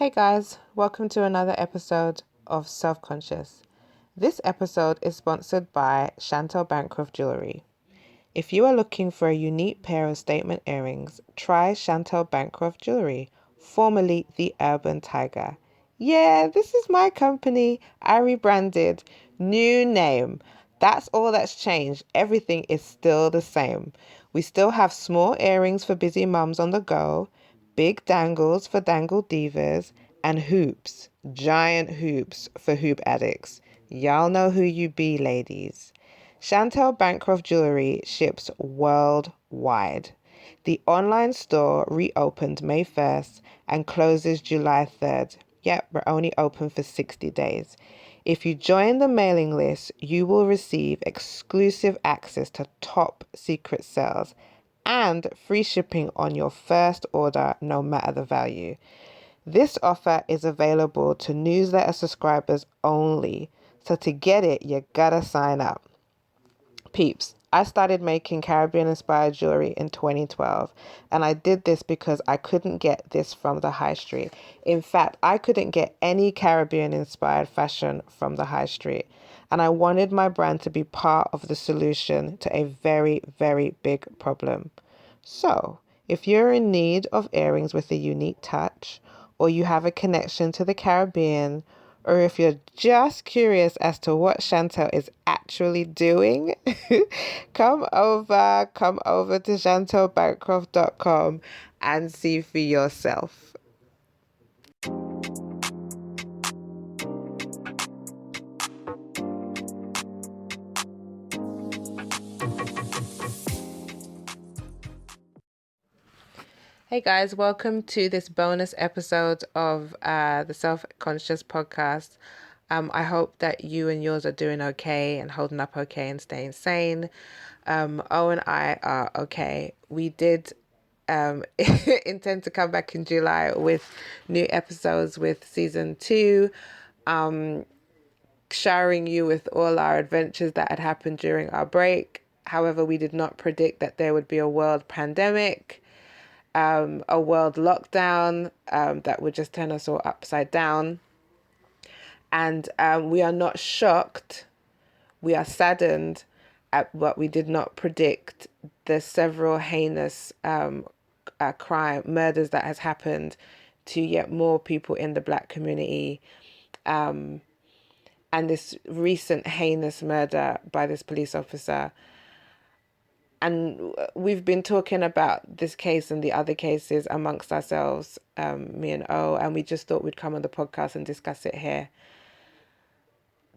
Hey guys, welcome to another episode of Self Conscious. This episode is sponsored by Chantel Bancroft Jewelry. If you are looking for a unique pair of statement earrings, try Chantel Bancroft Jewelry, formerly the Urban Tiger. Yeah, this is my company. I rebranded. New name. That's all that's changed. Everything is still the same. We still have small earrings for busy mums on the go, big dangles for dangle divas, and hoops, giant hoops for hoop addicts. Y'all know who you be, ladies. Chantel Bancroft Jewelry ships worldwide. The online store reopened May 1st and closes July 3rd. Yep, we're only open for 60 days. If you join the mailing list, you will receive exclusive access to top secret sales and free shipping on your first order, no matter the value. This offer is available to newsletter subscribers only, so to get it, you gotta sign up. Peeps, I started making Caribbean inspired jewelry in 2012, and I did this because I couldn't get this from the high street. In fact, I couldn't get any Caribbean inspired fashion from the high street, and I wanted my brand to be part of the solution to a very, very big problem. So, if you're in need of earrings with a unique touch, or you have a connection to the Caribbean, or if you're just curious as to what Chantel is actually doing, come over to chantelbancroft.com and see for yourself. Hey guys, welcome to this bonus episode of the Self Conscious podcast. I hope that you and yours are doing okay and holding up okay and staying sane. O and I are okay. We did intend to come back in July with new episodes with season 2, showering you with all our adventures that had happened during our break. However, we did not predict that there would be a world pandemic, a world lockdown that would just turn us all upside down. And we are not shocked. We are saddened at what we did not predict, the several heinous murders that has happened to yet more people in the Black community. And this recent heinous murder by this police officer. And we've been talking about this case and the other cases amongst ourselves, me and O, and we just thought we'd come on the podcast and discuss it here.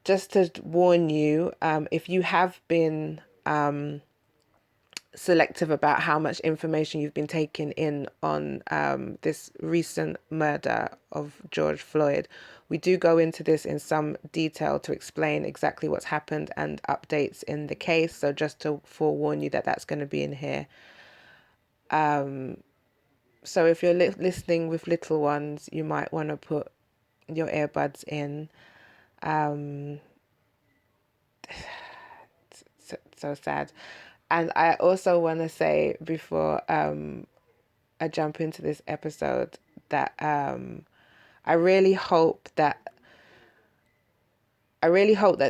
Just to warn you, if you have been selective about how much information you've been taking in on this recent murder of George Floyd, we do go into this in some detail to explain exactly what's happened and updates in the case. So just to forewarn you that that's going to be in here. So if you're listening with little ones, you might want to put your earbuds in. So sad. And I also want to say before I jump into this episode that I really hope that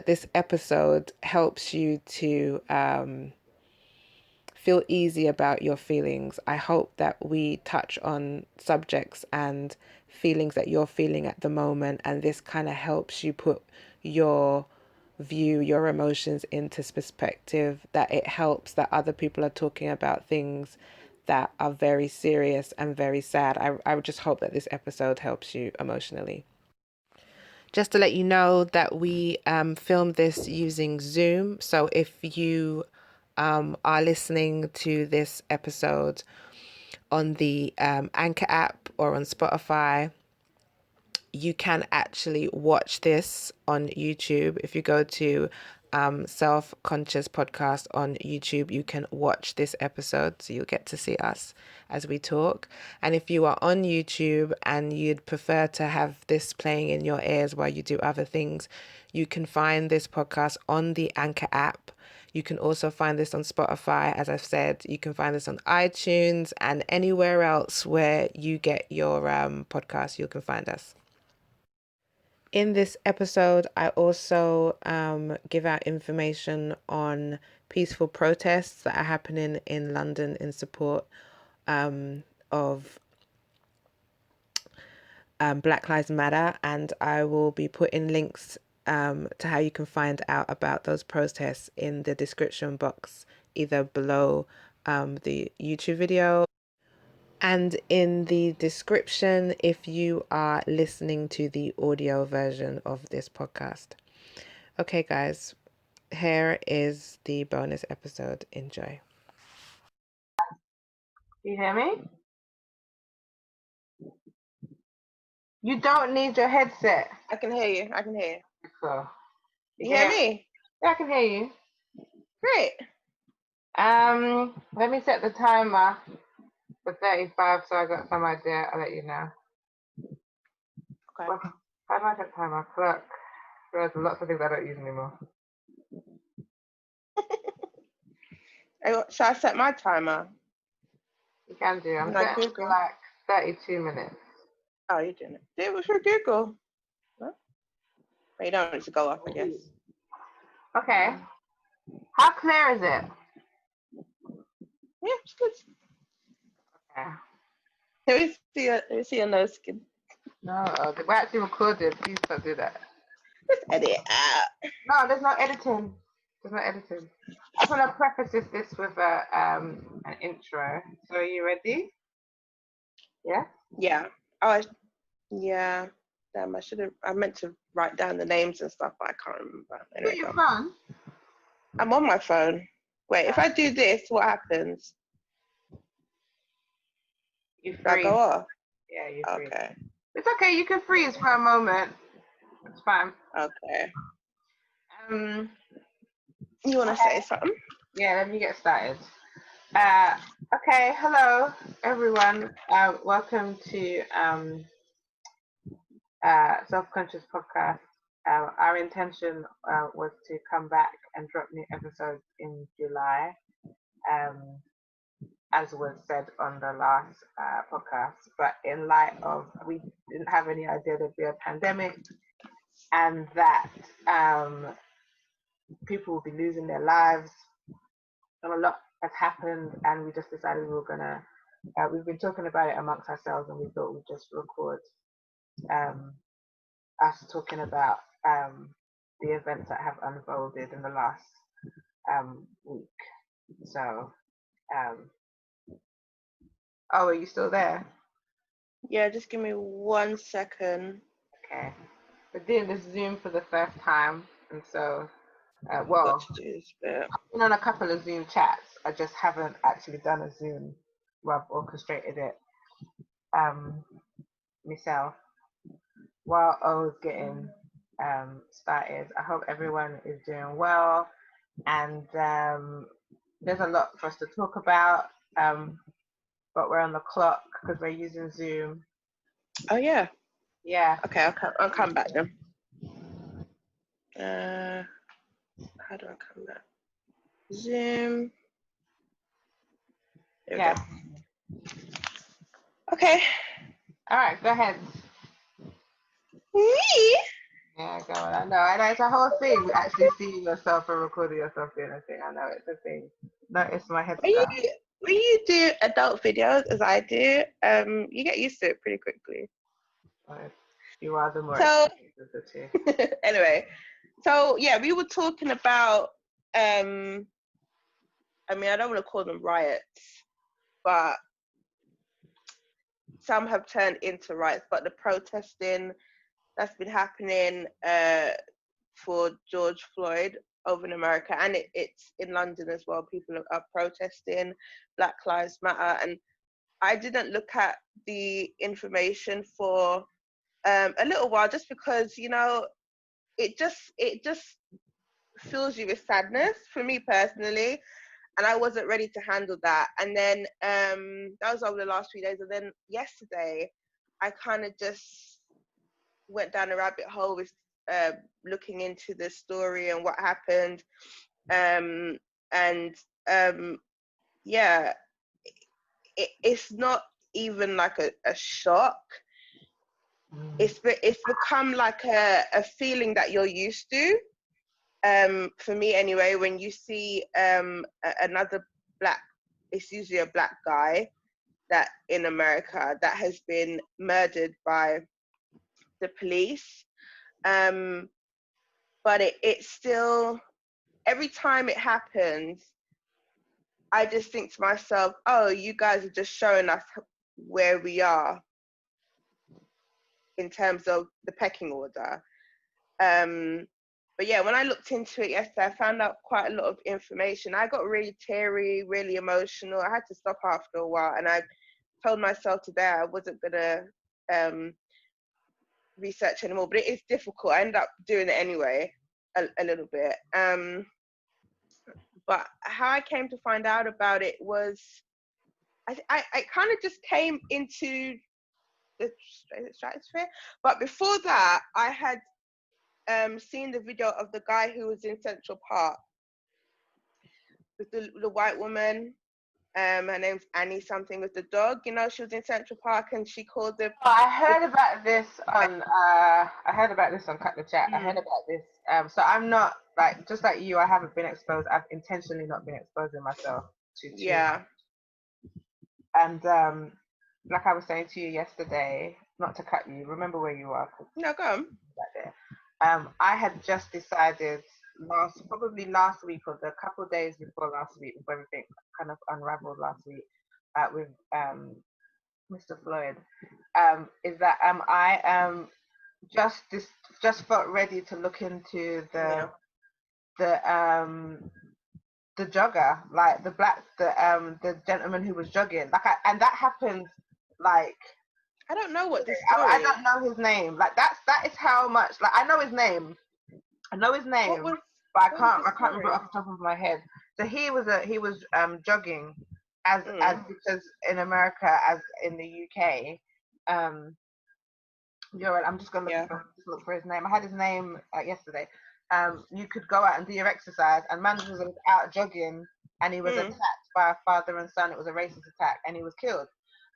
this episode helps you to feel easy about your feelings. I hope that we touch on subjects and feelings that you're feeling at the moment, and this kind of helps you put your view, your emotions into perspective, that it helps that other people are talking about things that are very serious and very sad. I would just hope that this episode helps you emotionally. Just to let you know that we filmed this using Zoom. So if you are listening to this episode on the Anchor app or on Spotify, you can actually watch this on YouTube. If you go to Self Conscious podcast on YouTube, you can watch this episode, so you'll get to see us as we talk. And if you are on YouTube and you'd prefer to have this playing in your ears while you do other things, you can find this podcast on the Anchor app. You can also find this on Spotify, as I've said. You can find this on iTunes and anywhere else where you get your podcast, you can find us. In this episode, I also give out information on peaceful protests that are happening in London in support of Black Lives Matter, and I will be putting links to how you can find out about those protests in the description box, either below the YouTube video and in the description if you are listening to the audio version of this podcast. Okay, guys, here is the bonus episode. Enjoy. You hear me? You don't need your headset. I can hear you. So, You hear me? Yeah, I can hear you. Great. Let me set the timer for 35 so I got some idea. I'll let you know. Okay. Well, how do I set timer? Clock. There's lots of things I don't use anymore. Shall I set my timer? You can do. I'm Like setting for like 32 minutes. Oh, you're doing it. Do it through Google. Huh? But you don't need to go off, I guess. Okay. How clear is it? Yeah, it's good. Okay. Let me see your nose skin. No, we're actually recorded. Please don't do that. Just edit it out. No, there's no editing. I just want to preface this with an intro. So are you ready? Yeah? Yeah. Yeah. Damn, I meant to write down the names and stuff, but I can't remember. Anyway, your phone? I'm on my phone. Wait, if I do this, what happens? You freeze. Do I go off? Yeah, you freeze. Okay. It's okay, you can freeze for a moment. It's fine. Okay. You want to say something? Yeah, let me get started. Okay, hello everyone. Welcome to Self-Conscious Podcast. Our intention was to come back and drop new episodes in July, as was said on the last podcast. But in light of, we didn't have any idea there'd be a pandemic and that people will be losing their lives, and a lot has happened, and we just decided we were gonna. We've been talking about it amongst ourselves, and we thought we'd just record us talking about the events that have unfolded in the last week. So, oh, are you still there? Yeah, just give me 1 second. Okay. We're doing this Zoom for the first time, and so, I've been on a couple of Zoom chats. I just haven't actually done a Zoom where I've orchestrated it myself. While I was getting started, I hope everyone is doing well, and there's a lot for us to talk about, but we're on the clock because we're using Zoom. Oh yeah. Yeah. Okay, I'll come back then. How do I come back? Zoom. There we go. Okay. All right, go ahead. Me? Yeah, go on. I know it's a whole thing. Actually seeing yourself and recording yourself doing a thing. I know it's a thing. Notice my head. When you do adult videos, as I do, you get used to it pretty quickly. You are the more experienced of the two. Anyway, so yeah, we were talking about. I mean, I don't want to call them riots, but some have turned into riots. But the protesting that's been happening for George Floyd over in America, and it's in London as well. People are protesting Black Lives Matter, and I didn't look at the information for a little while, just because, you know, it just fills you with sadness, for me personally, and I wasn't ready to handle that. And then that was over the last few days, and then yesterday I kind of just went down a rabbit hole with looking into the story and what happened, and yeah, it's not even like a shock. It's become like a feeling that you're used to. For me anyway, when you see another black, it's usually a black guy that in America that has been murdered by the police. But it's still, every time it happens, I just think to myself, oh, you guys are just showing us where we are in terms of the pecking order. But yeah, when I looked into it yesterday, I found out quite a lot of information. I got really teary, really emotional. I had to stop after a while, and I told myself today I wasn't gonna research anymore. But it is difficult. I ended up doing it anyway, a little bit. But how I came to find out about it was, I kind of just came into the stratosphere. But before that, I had seen the video of the guy who was in Central Park with the white woman. Her name's Annie something, with the dog. You know, she was in Central Park and she called the. Oh, I heard about this on Cut the Chat. I heard about this. So I'm not like, just like you, I haven't been exposed. I've intentionally not been exposing myself to too Yeah. much. And like I was saying to you yesterday, not to cut you, remember where you are. No, go on. I had just decided probably last week, or the couple of days before last week, before everything kind of unraveled last week, with Mr. Floyd, is that I just felt ready to look into the jogger, like the gentleman who was jogging, and that happened like. I don't know what this story I don't know his name. Like that is how much. Like I know his name, but I can't remember it off the top of my head. So he was jogging as because in America, as in the UK, you're right, I'm just gonna look for his name. I had his name yesterday. You could go out and do your exercise, and man was out jogging, and he was attacked by a father and son. It was a racist attack, and he was killed.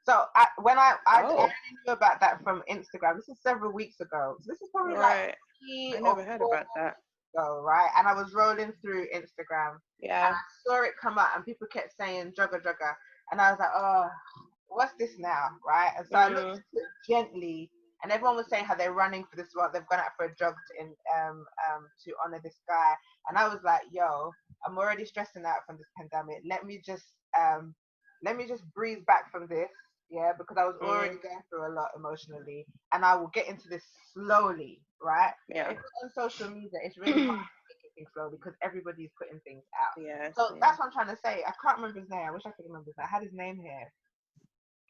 So I only knew about that from Instagram. This is several weeks ago. So this is probably like I never heard about that. Ago, right? And I was rolling through Instagram. Yeah. And I saw it come up, and people kept saying jogger, and I was like, oh, what's this now, right? And so I looked at it gently, and everyone was saying how they're running for this. Well, they've gone out for a jog to honor this guy, and I was like, yo, I'm already stressing out from this pandemic. Let me just breathe back from this. Yeah, because I was already going through a lot emotionally, and I will get into this slowly, right? Yeah. If it's on social media, it's really hard to make things slowly because everybody's putting things out. Yeah. So that's what I'm trying to say. I can't remember his name. I wish I could remember his name. I had his name here.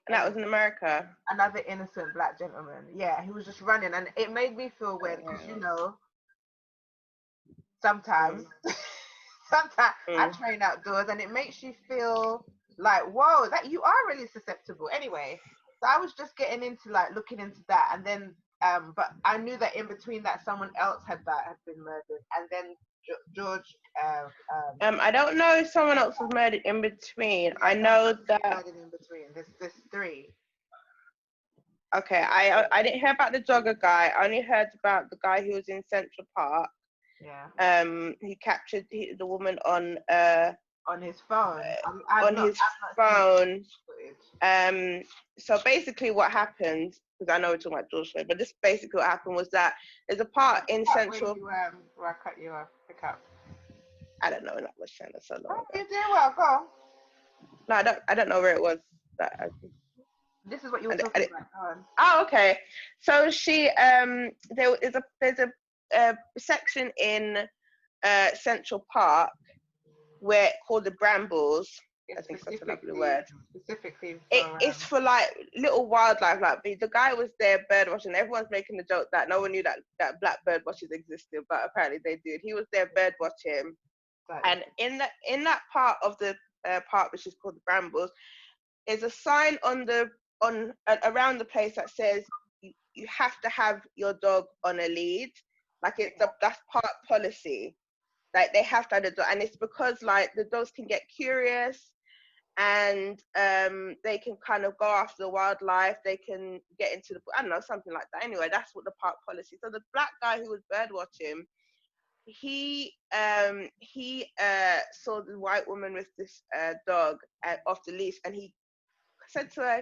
And that was in America. Another innocent black gentleman. Yeah, he was just running, and it made me feel weird because sometimes I train outdoors, and it makes you feel like, whoa, that you are really susceptible. Anyway, so I was just getting into like looking into that, and then but I knew that in between that someone else had been murdered, and then George. I don't know if someone else was murdered in between. I know that murdered in between. There's three. Okay, I didn't hear about the jogger guy. I only heard about the guy who was in Central Park. Yeah. He captured the woman on his phone. Phone. So basically, what happened? Because I know we're talking about George Floyd, but this basically what happened was that there's a part in Central. Where I cut you off. Pick up. I don't know. That was China so long. You're doing well. Go. No, I don't know where it was. This is what you were talking about. Oh, okay. So she there's a section in Central Park where called the Brambles, I think that's a lovely word. Specifically it's for like little wildlife. Like the guy was there bird watching. Everyone's making the joke that no one knew that black bird watchers existed, but apparently they did. He was there bird watching, and in that part of the park, which is called the Brambles, is a sign around the place that says you have to have your dog on a lead. Like that's park policy. Like they have to have the dog, and it's because like the dogs can get curious, and they can kind of go after the wildlife. They can get into I don't know, something like that. Anyway, that's what the park policy. So the black guy who was bird watching, he saw the white woman with this dog off the leash, and he said to her,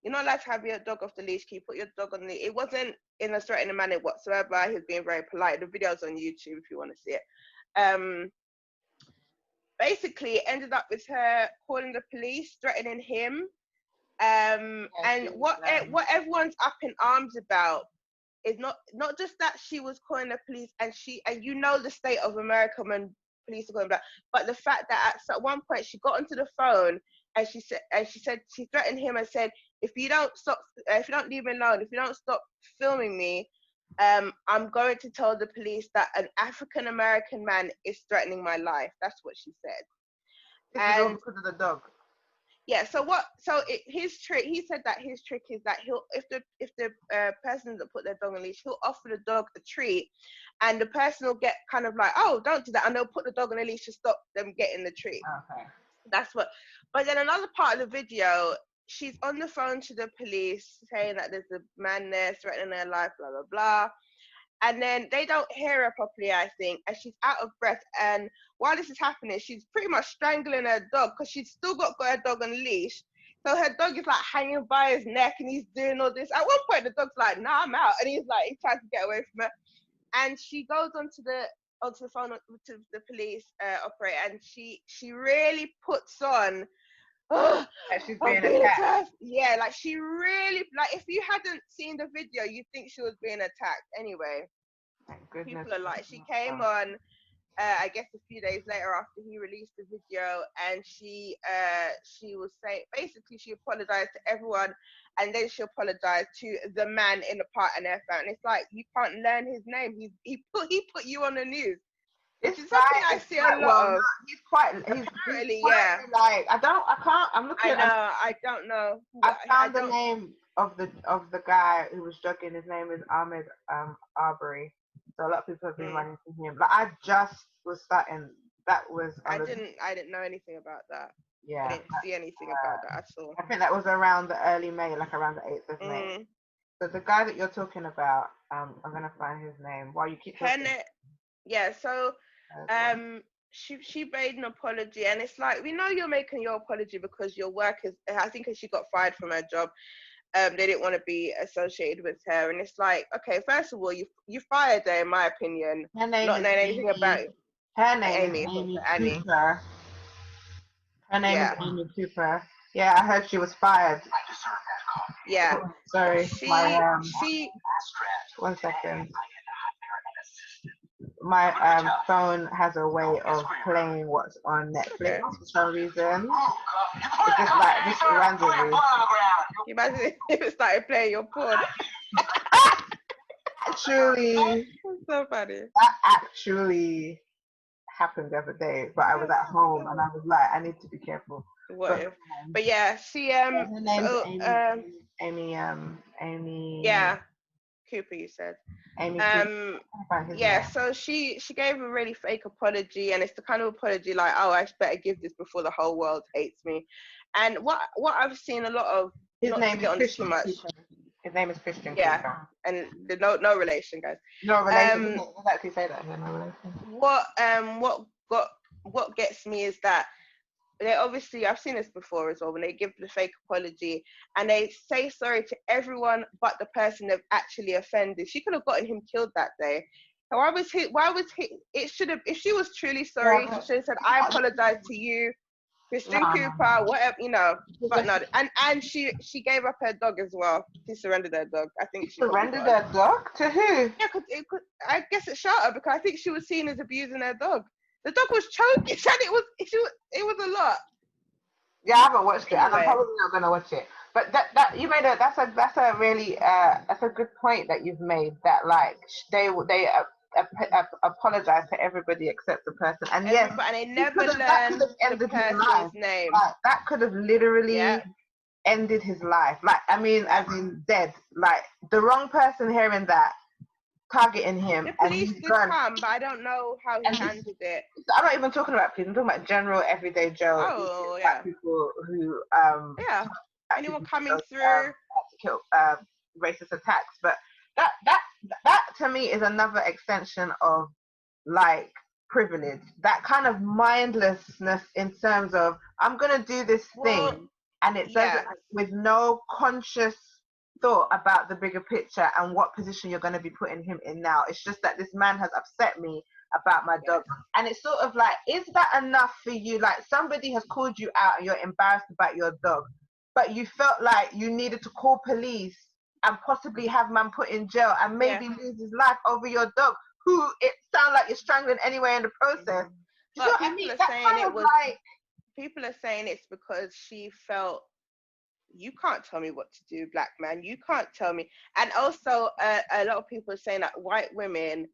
"You're not allowed to have your dog off the leash. Can you put your dog on the leash?" It wasn't in a threatening manner whatsoever. He was being very polite. The video's on YouTube if you want to see it. Basically, it ended up with her calling the police, threatening him. And what everyone's up in arms about is not just that she was calling the police, and you know the state of America when police are going back, but the fact that at one point she got onto the phone and she threatened him and said, if you don't leave me alone, if you don't stop filming me, I'm going to tell the police that an African American man is threatening my life. That's what she said. This is all because of the dog. Yeah. His trick. He said that his trick is that if the person that put their dog on a leash, he'll offer the dog a treat, and the person will get kind of like, oh, don't do that, and they'll put the dog on a leash to stop them getting the treat. Okay. That's what. But then another part of the video, she's on the phone to the police saying that there's a man there threatening her life, blah blah blah. And then they don't hear her properly, I think, and she's out of breath. And while this is happening, she's pretty much strangling her dog because she's still got her dog on leash. So her dog is like hanging by his neck, and he's doing all this. At one point, the dog's like, "Nah, I'm out," and he tries to get away from her. And she goes onto the phone to the police operator, and she really puts on. She's being attacked. Yeah, like she really, like if you hadn't seen the video, you'd think she was being attacked. Anyway, people are like, she came on, I guess a few days later after he released the video, and she was saying, basically she apologized to everyone, and then she apologized to the man in the park and everything. And it's like, you can't learn his name. He put you on the news. It's something I see a lot of. He's quite yeah. Like I'm looking. I don't know. I found the name of the guy who was jogging. His name is Ahmed Arbery. So a lot of people have been running to him. But I just was starting. That was. I didn't know anything about that. Yeah. I didn't see anything about that at all. I think that was around the early May, like around the 8th of May. So the guy that you're talking about, I'm gonna find his name while you keep talking. Yeah. So. She made an apology, and it's like, we know you're making your apology because your work is, I think she got fired from her job. They didn't want to be associated with her, and it's like, okay, first of all, you fired her, in my opinion, her name not knowing anything about it. Her name is Amy Cooper. Her name is Amy Cooper. Yeah, I heard she was fired. Yeah. Oh, sorry. One second. My phone has a way of playing what's on Netflix for some reason. It's just like this randomly. You imagine if it started playing your porn. Actually, so funny. That actually happened the other day, but I was at home and I was like, I need to be careful. But yeah, she her name's Amy. Yeah. Cooper, you said. Amy yeah, so she gave a really fake apology, and it's the kind of apology like, oh, I better give this before the whole world hates me. And what I've seen a lot of, his name is Christian Cooper. His name is Christian Cooper. And no relation, guys. No relation. Let's actually say that. No relation. What gets me is that they obviously, I've seen this before as well, when they give the fake apology and they say sorry to everyone but the person they've actually offended. She could have gotten him killed that day. So why was he, it should have, if she was truly sorry, she should have said, I apologize to you, Christian Cooper, whatever, you know. But no, and she gave up her dog as well. She surrendered her dog. I think she surrendered her dog? To who? Yeah, I guess it shot her because I think she was seen as abusing her dog. The dog was choking. She said it was a lot. Yeah, I haven't watched it, and I'm Anyway, probably not gonna watch it. But that you made a that's a really that's a good point that you've made. That like apologize to everybody except the person, and yes, everybody, and they he never could have that could learn have the ended his person's life. name. Like that could have Yeah, literally ended his life. Like I mean, yeah. as in dead. Like the wrong person hearing that, targeting him, The and police he's did gone. come, but I don't know how he And this, handled it. I'm not even talking about police. I'm talking about general everyday Joe. These Oh black yeah, people who yeah. actually Anyone do coming those through? kill racist attacks. But that that that to me is another extension of like privilege. That kind of mindlessness in terms of I'm gonna do this Well, thing, and it doesn't yeah, with no conscious thought about the bigger picture and what position you're going to be putting him in now. It's just that this man has upset me about my yeah, dog, and it's sort of like, is that enough for you? Like somebody has called you out and you're embarrassed about your dog, but you felt like you needed to call police and possibly have man put in jail and yeah. maybe lose his life over your dog, who it sounds like you're strangling anyway in the process. Hmm. You see But what I mean? people are That saying kind it of was. like, People are saying it's because she felt, you can't tell me what to do, black man. You can't tell me. And also, a lot of people are saying that white women,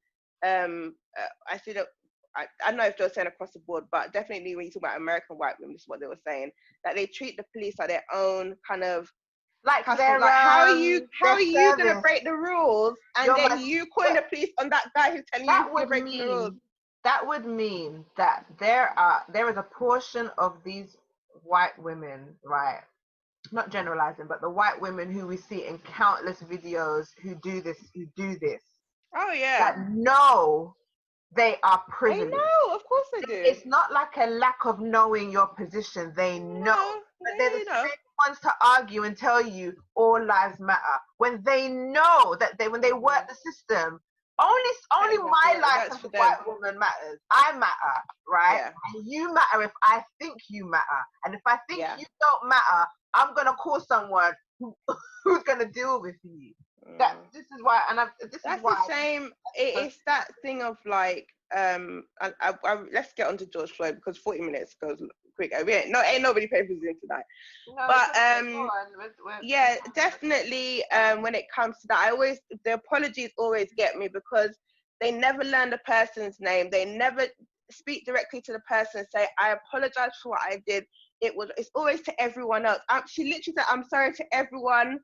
I see that. I don't know if they're saying across the board, but definitely when you talk about American white women, this is what they were saying, that they treat the police like their own kind of like customer. Like, how their are you gonna service. break the rules, and You're then my you calling the police on that guy who's telling you that you're would breaking the rules? mean that there is a portion of these white women, right? Not generalizing, but the white women who we see in countless videos who do this, Oh yeah, that know they are they privileged. know. Of course they do. It's not like a lack of knowing your position. They know, No, but they're the they know. same ones to argue and tell you all lives matter when they know that when they work Mhm. the system. Only my It life works as for a white them. woman matters. I matter, right? Yeah, And you matter if I think you matter. And if I think yeah. you don't matter, I'm gonna call someone who's gonna deal with you. Mm. This is why, and this is That's the why. same. It's that thing of like, let's get on to George Floyd because 40 minutes goes quick. Ain't nobody paying for Zoom tonight. No, it's But okay. Go on. yeah, definitely. When it comes to that, the apologies always get me because they never learn the person's name. They never speak directly to the person and say, "I apologize for what I did." It's always to everyone else. She literally said, "I'm sorry to everyone."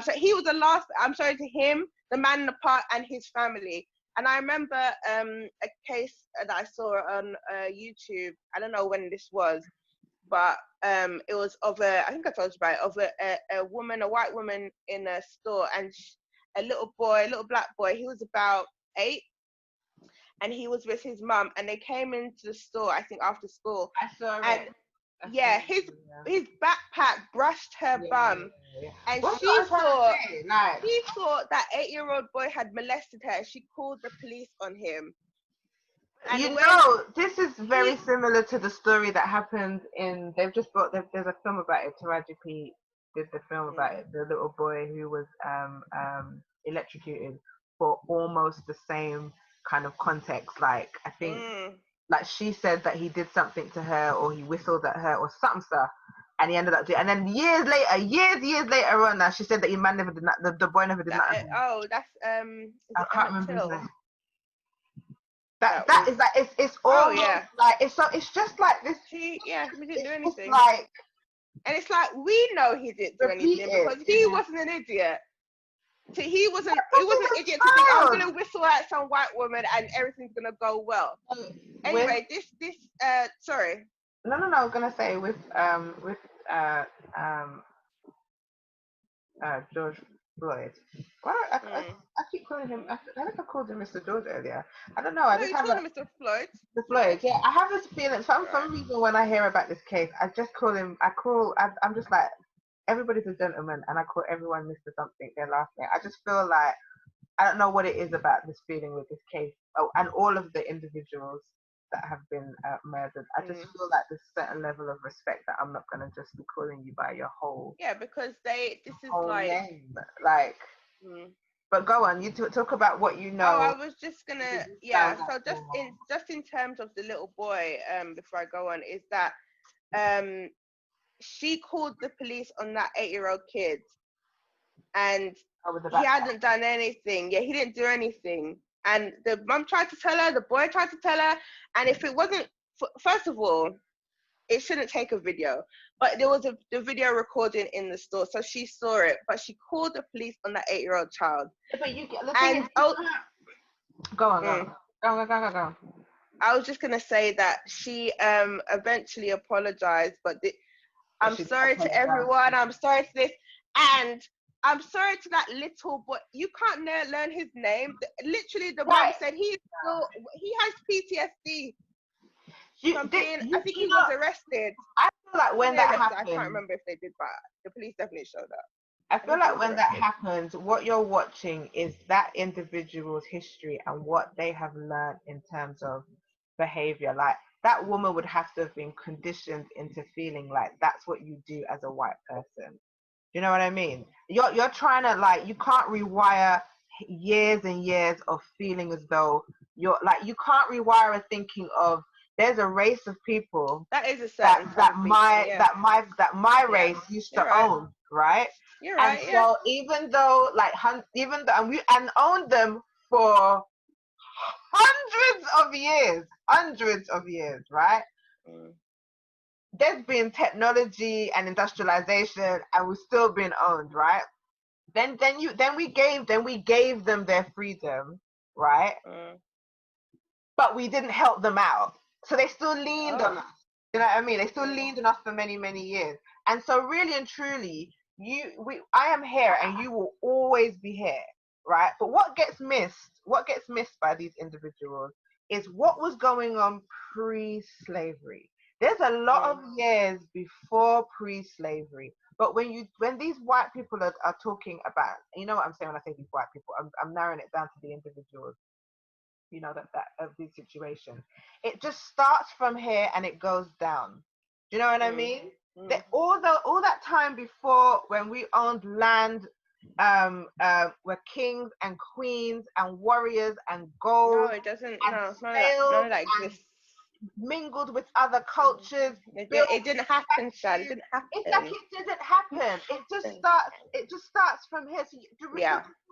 So he was the last. I'm sorry to him, the man in the park, and his family. And I remember a case that I saw on YouTube. I don't know when this was, but it was of I think I told you about it, of a woman, a white woman in a store, and a little boy, a little black boy. He was about 8, and he was with his mum, and they came into the store, I think after school, I saw and it. I saw yeah, it. his backpack brushed her bum, Yeah. and What's what I'm trying to say? Like, she thought that 8-year-old boy had molested her. She called the police on him, and you when know, this is very he, similar to the story that happened in. They've just brought. There's a film about it. Taraji P did the film about it. The little boy who was electrocuted for almost the same kind of context. Like I think, like she said that he did something to her, or he whistled at her, or something stuff. And he ended up doing, and then years later on, now she said that the man never did not, the boy never did nothing. oh, that's is I it can't Emmett remember his Till? name. That That that was, is like it's oh almost yeah, like it's just like this. we didn't do It's just anything. like And it's like we know he didn't do anything repeated. because he wasn't an idiot. He wasn't Because an he's a idiot to think I'm child. gonna whistle at some white woman and everything's gonna go well. With Anyway, this sorry. no, I was gonna say with uh um George Floyd. Why Mm. I keep calling him. I think I called him Mr. George earlier. I don't know. I No, just you have called a him Mr. Floyd. the Floyd. Yeah, I have this feeling. For Right. some reason, when I hear about this case, I just call him. I'm just like everybody's a gentleman, and I call everyone Mr. Something. Their last name. I just feel like I don't know what it is about this feeling with this case. Oh, and all of the individuals that have been murdered. I just feel like there's a certain level of respect that I'm not gonna just be calling you by your Yeah, because this is whole like. name. Like, Mm. but go on. You talk about what you Oh, I know. was just gonna, It yeah. sounds like So just in terms of the little boy, before I go on, is that um she called the police on that 8-year-old kid, and with the he backpack. hadn't done anything. Yeah, he didn't do anything. And the mum tried to tell her, the boy tried to tell her, and if it wasn't, first of all, it shouldn't take a video. But there was the video recording in the store, so she saw it. But she called the police on that 8-year-old child. But Go on. I was just gonna say that she eventually apologized, but I'm sorry to everyone. I'm sorry to this, and I'm sorry to that little boy. You can't learn his name. Literally, the mom said he has PTSD. I think he was arrested. I feel like when that happened, I can't remember if they did, but the police definitely showed up. I feel like when that happens, what you're watching is that individual's history and what they have learned in terms of behavior. Like, that woman would have to have been conditioned into feeling like that's what you do as a white person. You know what I mean? You're trying to, like, you can't rewire years and years of feeling as though you can't rewire a thinking of there's a race of people that is a certain that my race used to own, right? You're right. And so even though and owned them for hundreds of years, right? There's been technology and industrialization, and we've still been owned, right? Then we gave them their freedom, right? But we didn't help them out, so they still leaned on us. You know what I mean? They still leaned on us for many, many years. And so, really and truly, I am here, and you will always be here, right? But what gets missed by these individuals is what was going on pre-slavery. There's a lot of years before pre-slavery, but when these white people are talking about, you know what I'm saying when I say these white people, I'm narrowing it down to the individuals, you know, that of these situations. It just starts from here and it goes down. Do you know what I mean? That all that time before, when we owned land, were kings and queens and warriors and gold. No, it doesn't. It's none of that exists. Mingled with other cultures. It didn't happen, Shad. It didn't happen. It's like it didn't happen. It just starts from here. So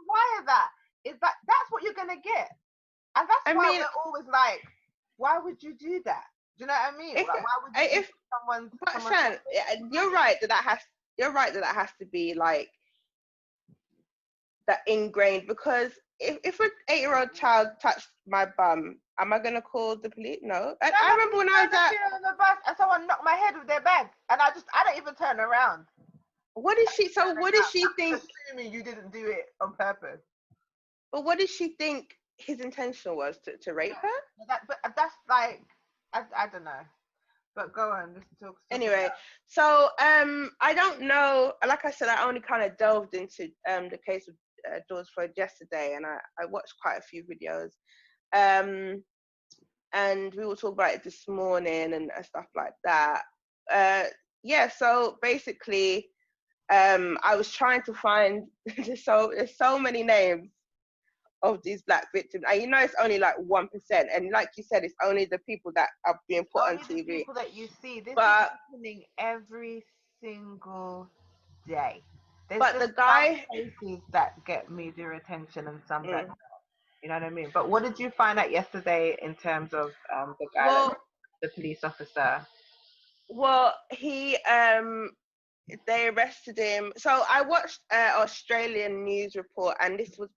why that? That's what you're gonna get. And that's why we're always like, why would you do that? Do you know what I mean? Why would you someone? But Shan, you're right that has to be like that ingrained, because if an 8-year-old child touched my bum, am I gonna call the police? No. I remember when I was on the bus and someone knocked my head with their bag, and I don't even turn around. What did she think? Assuming you didn't do it on purpose. But what did she think his intention was, to rape her? But that's like, I don't know. But go on, let's talk. Anyway, so I don't know. Like I said, I only kind of delved into the case of George Floyd yesterday, and I watched quite a few videos. And we will talk about it this morning and stuff like that. So basically, I was trying to find there's so many names of these black victims, and you know it's only like 1%, and like you said, it's only the people that are being put on TV. The people that you see. This is happening every single day. There's the guy cases that get media attention and some that don't. You know what I mean? But what did you find out yesterday in terms of the guy, the police officer? Well, they arrested him. So I watched Australian news report, and this was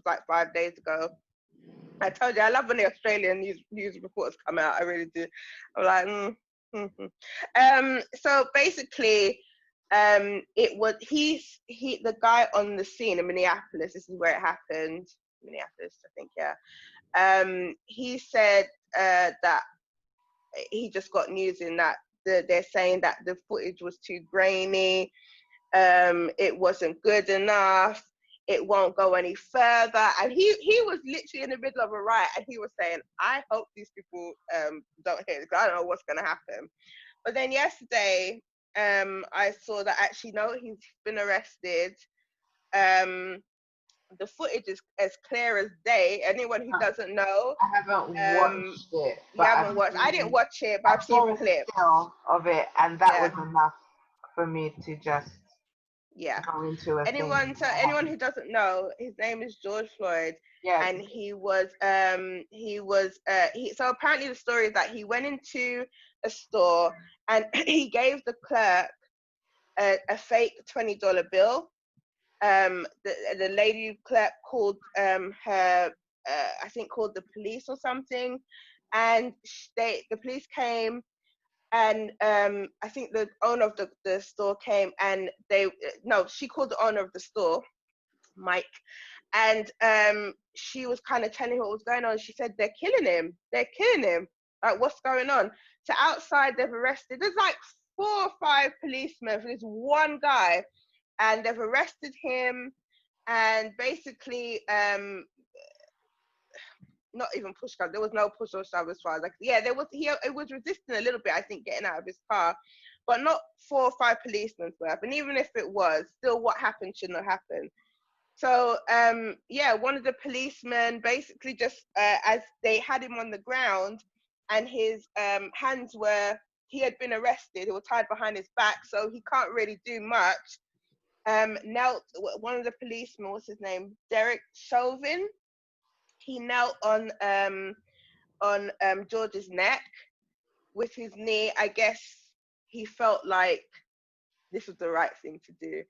like 5 days ago. I told you I love when the Australian news reports come out. I really do. I'm like, So basically, it was the guy on the scene in Minneapolis. This is where it happened. Minneapolis, I think. Yeah. He said that he just got news in that they're saying that the footage was too grainy, it wasn't good enough, it won't go any further, and he was literally in the middle of a riot, and he was saying, I hope these people don't hear this, because I don't know what's going to happen. But then yesterday, I saw that actually, no, he's been arrested. The footage is as clear as day. Anyone who doesn't know, I haven't watched it. You haven't watched. I didn't watch it, but I've seen clips of it, and that was enough. for me to just Yeah. go into a thing. Anyone who doesn't know, his name is George Floyd. Yeah. And so apparently the story is that he went into a store and he gave the clerk a fake $20 bill. The lady clerk called her, I think called the police or something, and the police came, and I think the owner of the store came, and she called the owner of the store, Mike, and she was kind of telling her what was going on. She said, they're killing him, like what's going on? So outside they've arrested, there's like 4 or 5 policemen for this one guy, and they've arrested him, and basically not even push car. There was no push or shove as far as there was. It was resisting a little bit, I think, getting out of his car, but not 4 or 5 policemen's worth. And even if it was, still, what happened shouldn't have happened. So one of the policemen basically just as they had him on the ground, and his hands were, he had been arrested. He was tied behind his back, so he can't really do much. Knelt, one of the policemen, what's his name, Derek Chauvin, he knelt on George's neck with his knee. I guess he felt like this was the right thing to do.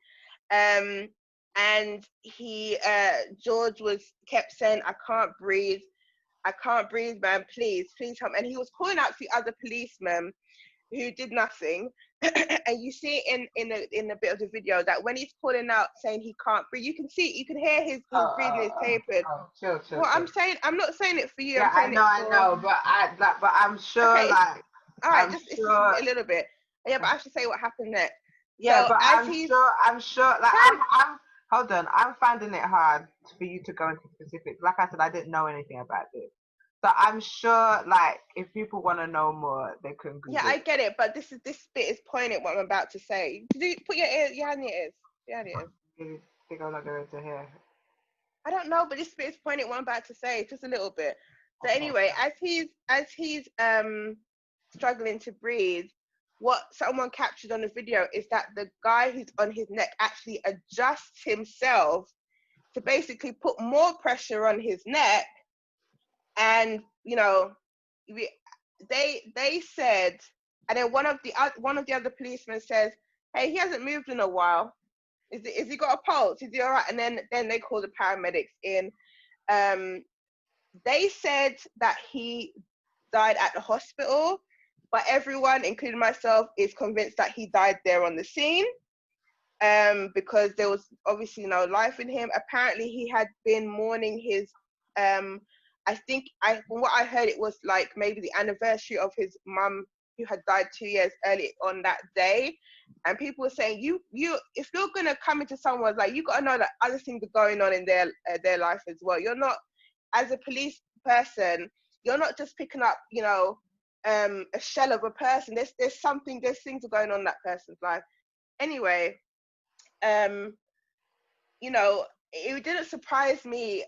And George kept saying, I can't breathe, man, please help. And he was calling out to the other policemen who did nothing. And you see in a bit of the video that when he's calling out saying he can't breathe, you can hear his breathing is tapered. Chill. I'm saying, I'm not saying it for you. Yeah, I'm saying I know, but I'm sure, okay, like, all right, it's just a little bit. Yeah, but I have to say what happened next. Yeah, so but I'm sure, like, I'm hold on, I'm finding it hard for you to go into specifics. Like I said, I didn't know anything about this. So I'm sure, like, if people want to know more, they can Google. Yeah, I get it, but this bit is pointing at what I'm about to say. Put your hand in your ears. You think I'm not going to hear? I don't know, but this bit is pointing at what I'm about to say, just a little bit. So Okay. anyway, as he's struggling to breathe, what someone captured on the video is that the guy who's on his neck actually adjusts himself to basically put more pressure on his neck. And they said, and then one of the other policemen says, hey, he hasn't moved in a while. Is he got a pulse? Is he all right? And then they call the paramedics in. They said that he died at the hospital, but everyone, including myself, is convinced that he died there on the scene, because there was obviously no life in him. Apparently, he had been mourning his, I think, from what I heard, it was like maybe the anniversary of his mum, who had died 2 years early on that day. And people were saying, if you're gonna come into someone's, like, you gotta know that other things are going on in their life as well. You're not, as a police person, you're not just picking up, a shell of a person. There's things are going on in that person's life. Anyway, it didn't surprise me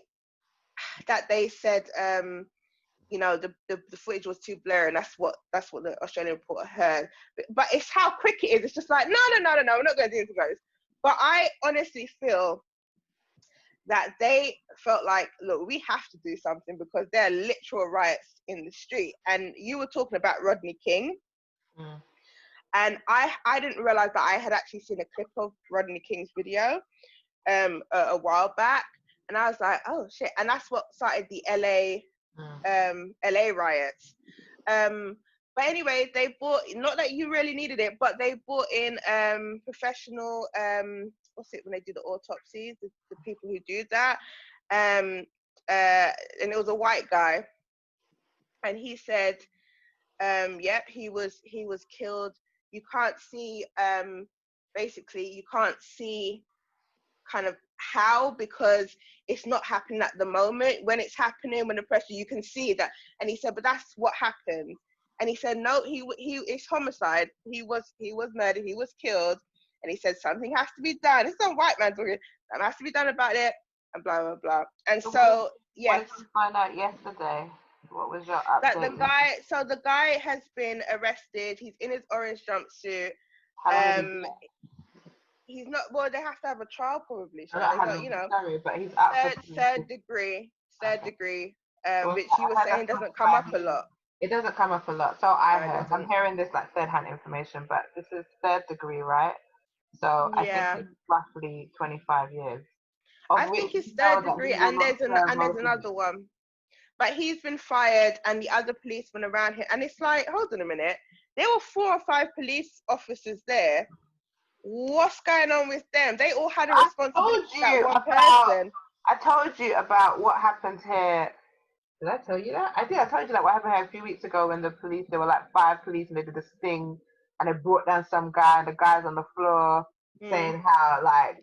that they said, the footage was too blurry, and that's what the Australian reporter heard. But it's how quick it is. It's just like, no, we're not going to do anything, guys. But I honestly feel that they felt like, look, we have to do something, because there are literal riots in the street. And you were talking about Rodney King. Mm. And I didn't realize that I had actually seen a clip of Rodney King's video a while back. And I was like, oh shit. And that's what started the LA riots. But anyway, they bought, not that you really needed it, but they brought in professional, what's it when they do the autopsies, the people who do that. And it was a white guy. And he said, yep, he was killed. You can't see, basically, you can't see kind of how, because it's not happening at the moment. When it's happening, when the pressure, you can see that. And he said, but that's what happened. And he said, no, it's homicide. He was murdered. He was killed. And he said, something has to be done. It's some white man talking. Something has to be done about it. And blah blah blah. And so yes. What did you find out yesterday? What was your update? The guy has been arrested. He's in his orange jumpsuit. How long is he Um, there? he's not. Well, they have to have a trial probably. I So don't they how got, long he's sorry, but he's up for third 26. degree, third Okay. degree. Well, Which I you were heard saying that's doesn't come up 25 a years. lot. It doesn't come up a lot. So No, I it heard. I'm doesn't. hearing this like third-hand information, but this is third degree, right? So I think Yeah, it's roughly 25 years, of I which think you it's know third that degree, he will and not serve there's most of another it. one. But he's been fired, and the other policemen around him. And it's like, hold on a minute. There were 4 or 5 police officers there. What's going on with them? They all had a I responsibility told to that you one about. person. I told you about what happened here. Did I tell you that? I did. I told you like what happened here a few weeks ago when the police. There were like 5 police and they did a sting and they brought down some guy and the guy's on the floor Mm. saying how like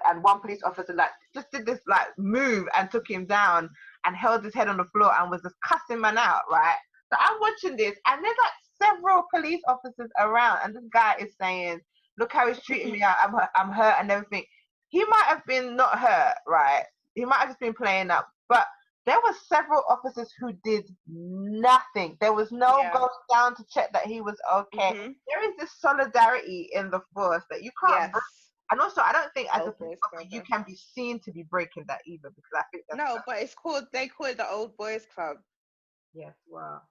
and one police officer like just did this like move and took him down and held his head on the floor and was just cussing man out, right? So I'm watching this and there's like several police officers around and this guy is saying, look how he's treating me. I'm hurt and everything. He might have been not hurt, right? He might have just been playing up, but there were several officers who did nothing. There was no Yeah. going down to check that he was okay. Mhm. There is this solidarity in the force that you can't break. Yes. And also, I don't think as a Old police boys officer you club. can be seen to be breaking that either because I think that's No, but it's called. They call it the old boys club. yes. Well,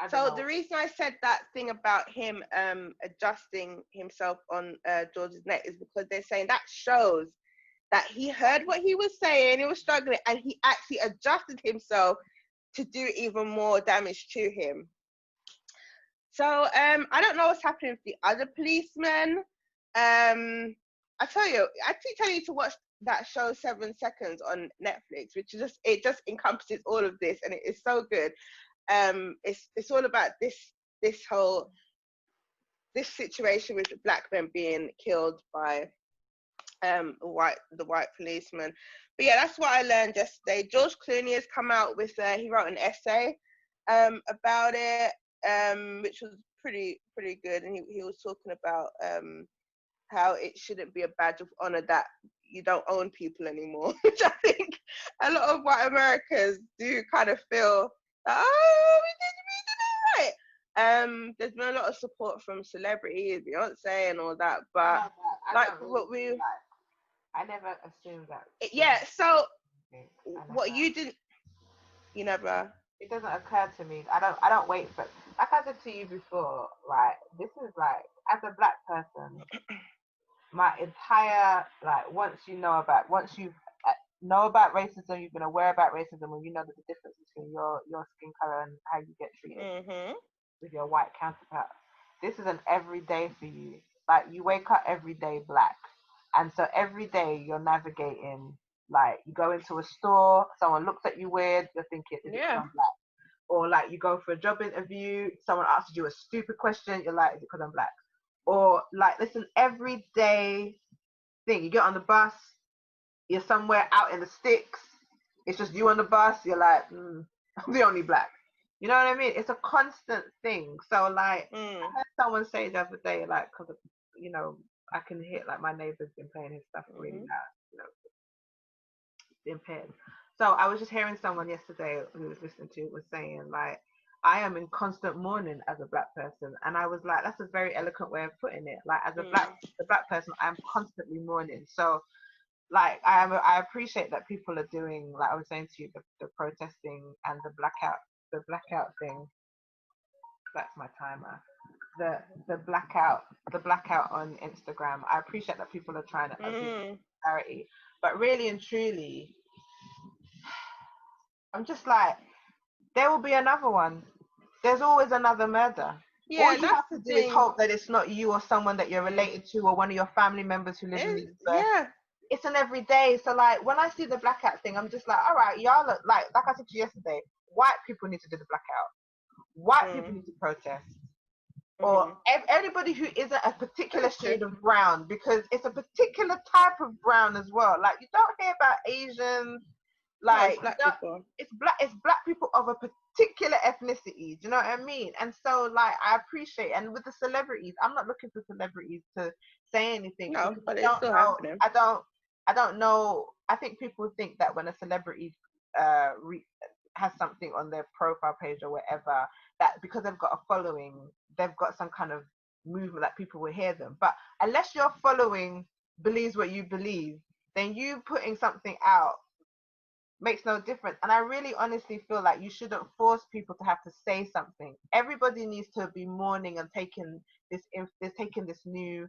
I don't So know. the reason I said that thing about him adjusting himself on George's neck is because they're saying that shows that he heard what he was saying, he was struggling, and he actually adjusted himself to do even more damage to him. So I don't know what's happening with the other policemen. I tell you, I keep telling you to watch that show 7 Seconds on Netflix, which is just encompasses all of this, and it is so good. It's all about this whole this situation with black men being killed by the white policeman. But yeah, that's what I learned yesterday. George Clooney has come out with he wrote an essay about it, which was pretty good, and he was talking about how it shouldn't be a badge of honor that you don't own people anymore, which I think a lot of white Americans do kind of feel that, oh, we did right. There's been a lot of support from celebrities, Beyonce and all that, I but know that. I like don't really what we like. I never assumed that. yeah, so I what never. you never It doesn't occur to me. I don't wait for like I said to you before, right? This is like as a black person, my entire like once you know about racism, you've been aware about racism, and you know the difference between your skin color and how you get treated mhm with your white counterpart. This is an everyday for you. Like you wake up every day black, and so every day you're navigating. Like you go into a store, someone looks at you weird, you're thinking, is it because yeah I'm black? Or like you go for a job interview, someone asks you a stupid question, you're like, is it because I'm black? Or like, listen, everyday thing. You get on the bus, you're somewhere out in the sticks, it's just you on the bus, you're like, I'm the only black. You know what I mean? It's a constant thing. So like, I mm, heard someone say the other day, like, because you know, I can hear like my neighbor's been playing his stuff really mhm loud, you know, impaired. So I was just hearing someone yesterday who was listening to it was saying like I am in constant mourning as a black person, and I was like, that's a very eloquent way of putting it. Like as mm, a black person, I'm constantly mourning. So like I appreciate that people are doing like I was saying to you the protesting and the blackout thing. That's my timer. The blackout on Instagram. I appreciate that people are trying to give mm. clarity, but really and truly, I'm just like, there will be another one. There's always another murder. All Yeah, you that's have to the do is thing. hope that it's not you or someone that you're related to or one of your family members who live in the US. Yeah It's an everyday. So like when I see the blackout thing, I'm just like, all right, y'all look like I said to you yesterday, white people need to do the blackout. White people mm, need to protest. Or mhm anybody who isn't a particular shade of brown, because it's a particular type of brown as well. Like you don't hear about Asians, no, it's like black people. it's black people of a particular ethnicity. Do you know what I mean? And so like I appreciate, and with the celebrities, I'm not looking for celebrities to say anything No, because but it's still happening. I don't know. I think people think that when a celebrity has something on their profile page or whatever, that because they've got a following, they've got some kind of movement that people will hear them. But unless your following believes what you believe, then you putting something out makes no difference. And I really honestly feel like you shouldn't force people to have to say something. Everybody needs to be mourning and taking this new,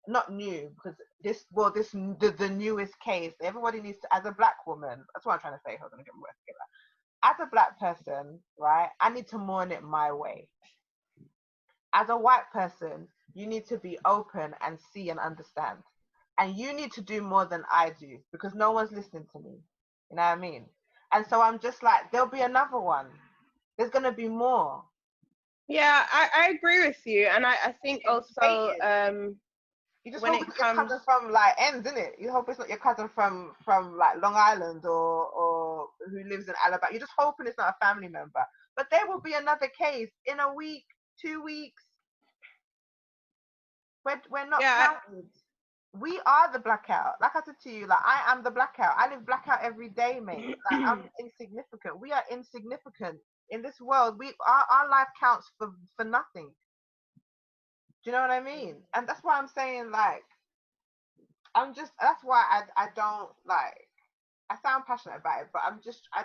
not new, because the newest case. Everybody needs to, as a black woman, that's what I'm trying to say. Hold on, get my words together. As a black person, right, I need to mourn it my way. As a white person, you need to be open and see and understand. And you need to do more than I do because no one's listening to me. You know what I mean? And so I'm just like, there'll be another one. There's going to be more. Yeah, I agree with you. And I think also, you just when hope it it's comes, your cousin from like ends, isn't it? You hope it's not your cousin from like Long Island or who lives in Alabama. You're just hoping it's not a family member. But there will be another case in a week, 2 weeks. We're not counted. We are the blackout. Like I said to you, like I am the blackout. I live blackout every day, mate. Like I'm insignificant. We are insignificant in this world. Our life counts for nothing. Do you know what I mean? And that's why I'm saying, like, that's why I don't like, I sound passionate about it, but I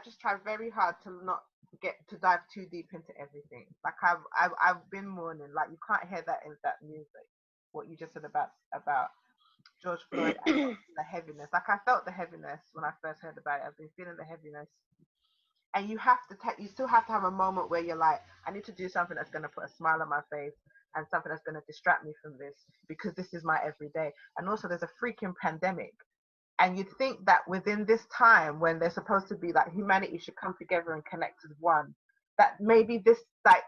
just try very hard to not get to dive too deep into everything. Like I've been mourning, like you can't hear that in that music, what you just said about George Floyd and the heaviness. Like I felt the heaviness when I first heard about it. I've been feeling the heaviness. And you still have to have a moment where you're like, I need to do something that's going to put a smile on my face and something that's going to distract me from this because this is my everyday. And also there's a freaking pandemic. And you'd think that within this time when they're supposed to be like humanity should come together and connect as one, that maybe this like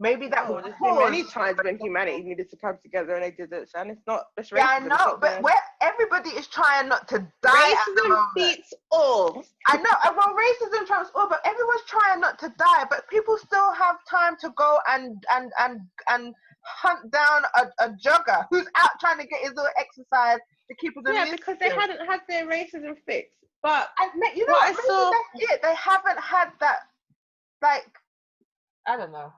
maybe that would there's cause been many times when humanity needed to come together and they didn't, and it's not. It's racism. Yeah, I know, but where everybody is trying not to die at the Racism moment. beats all. I know, well, racism trumps all, but everyone's trying not to die. But people still have time to go and hunt down a jogger who's out trying to get his little exercise to keep his immune because they hadn't had their racism fixed. But you know what? That's it. They haven't had that. Like, I don't know.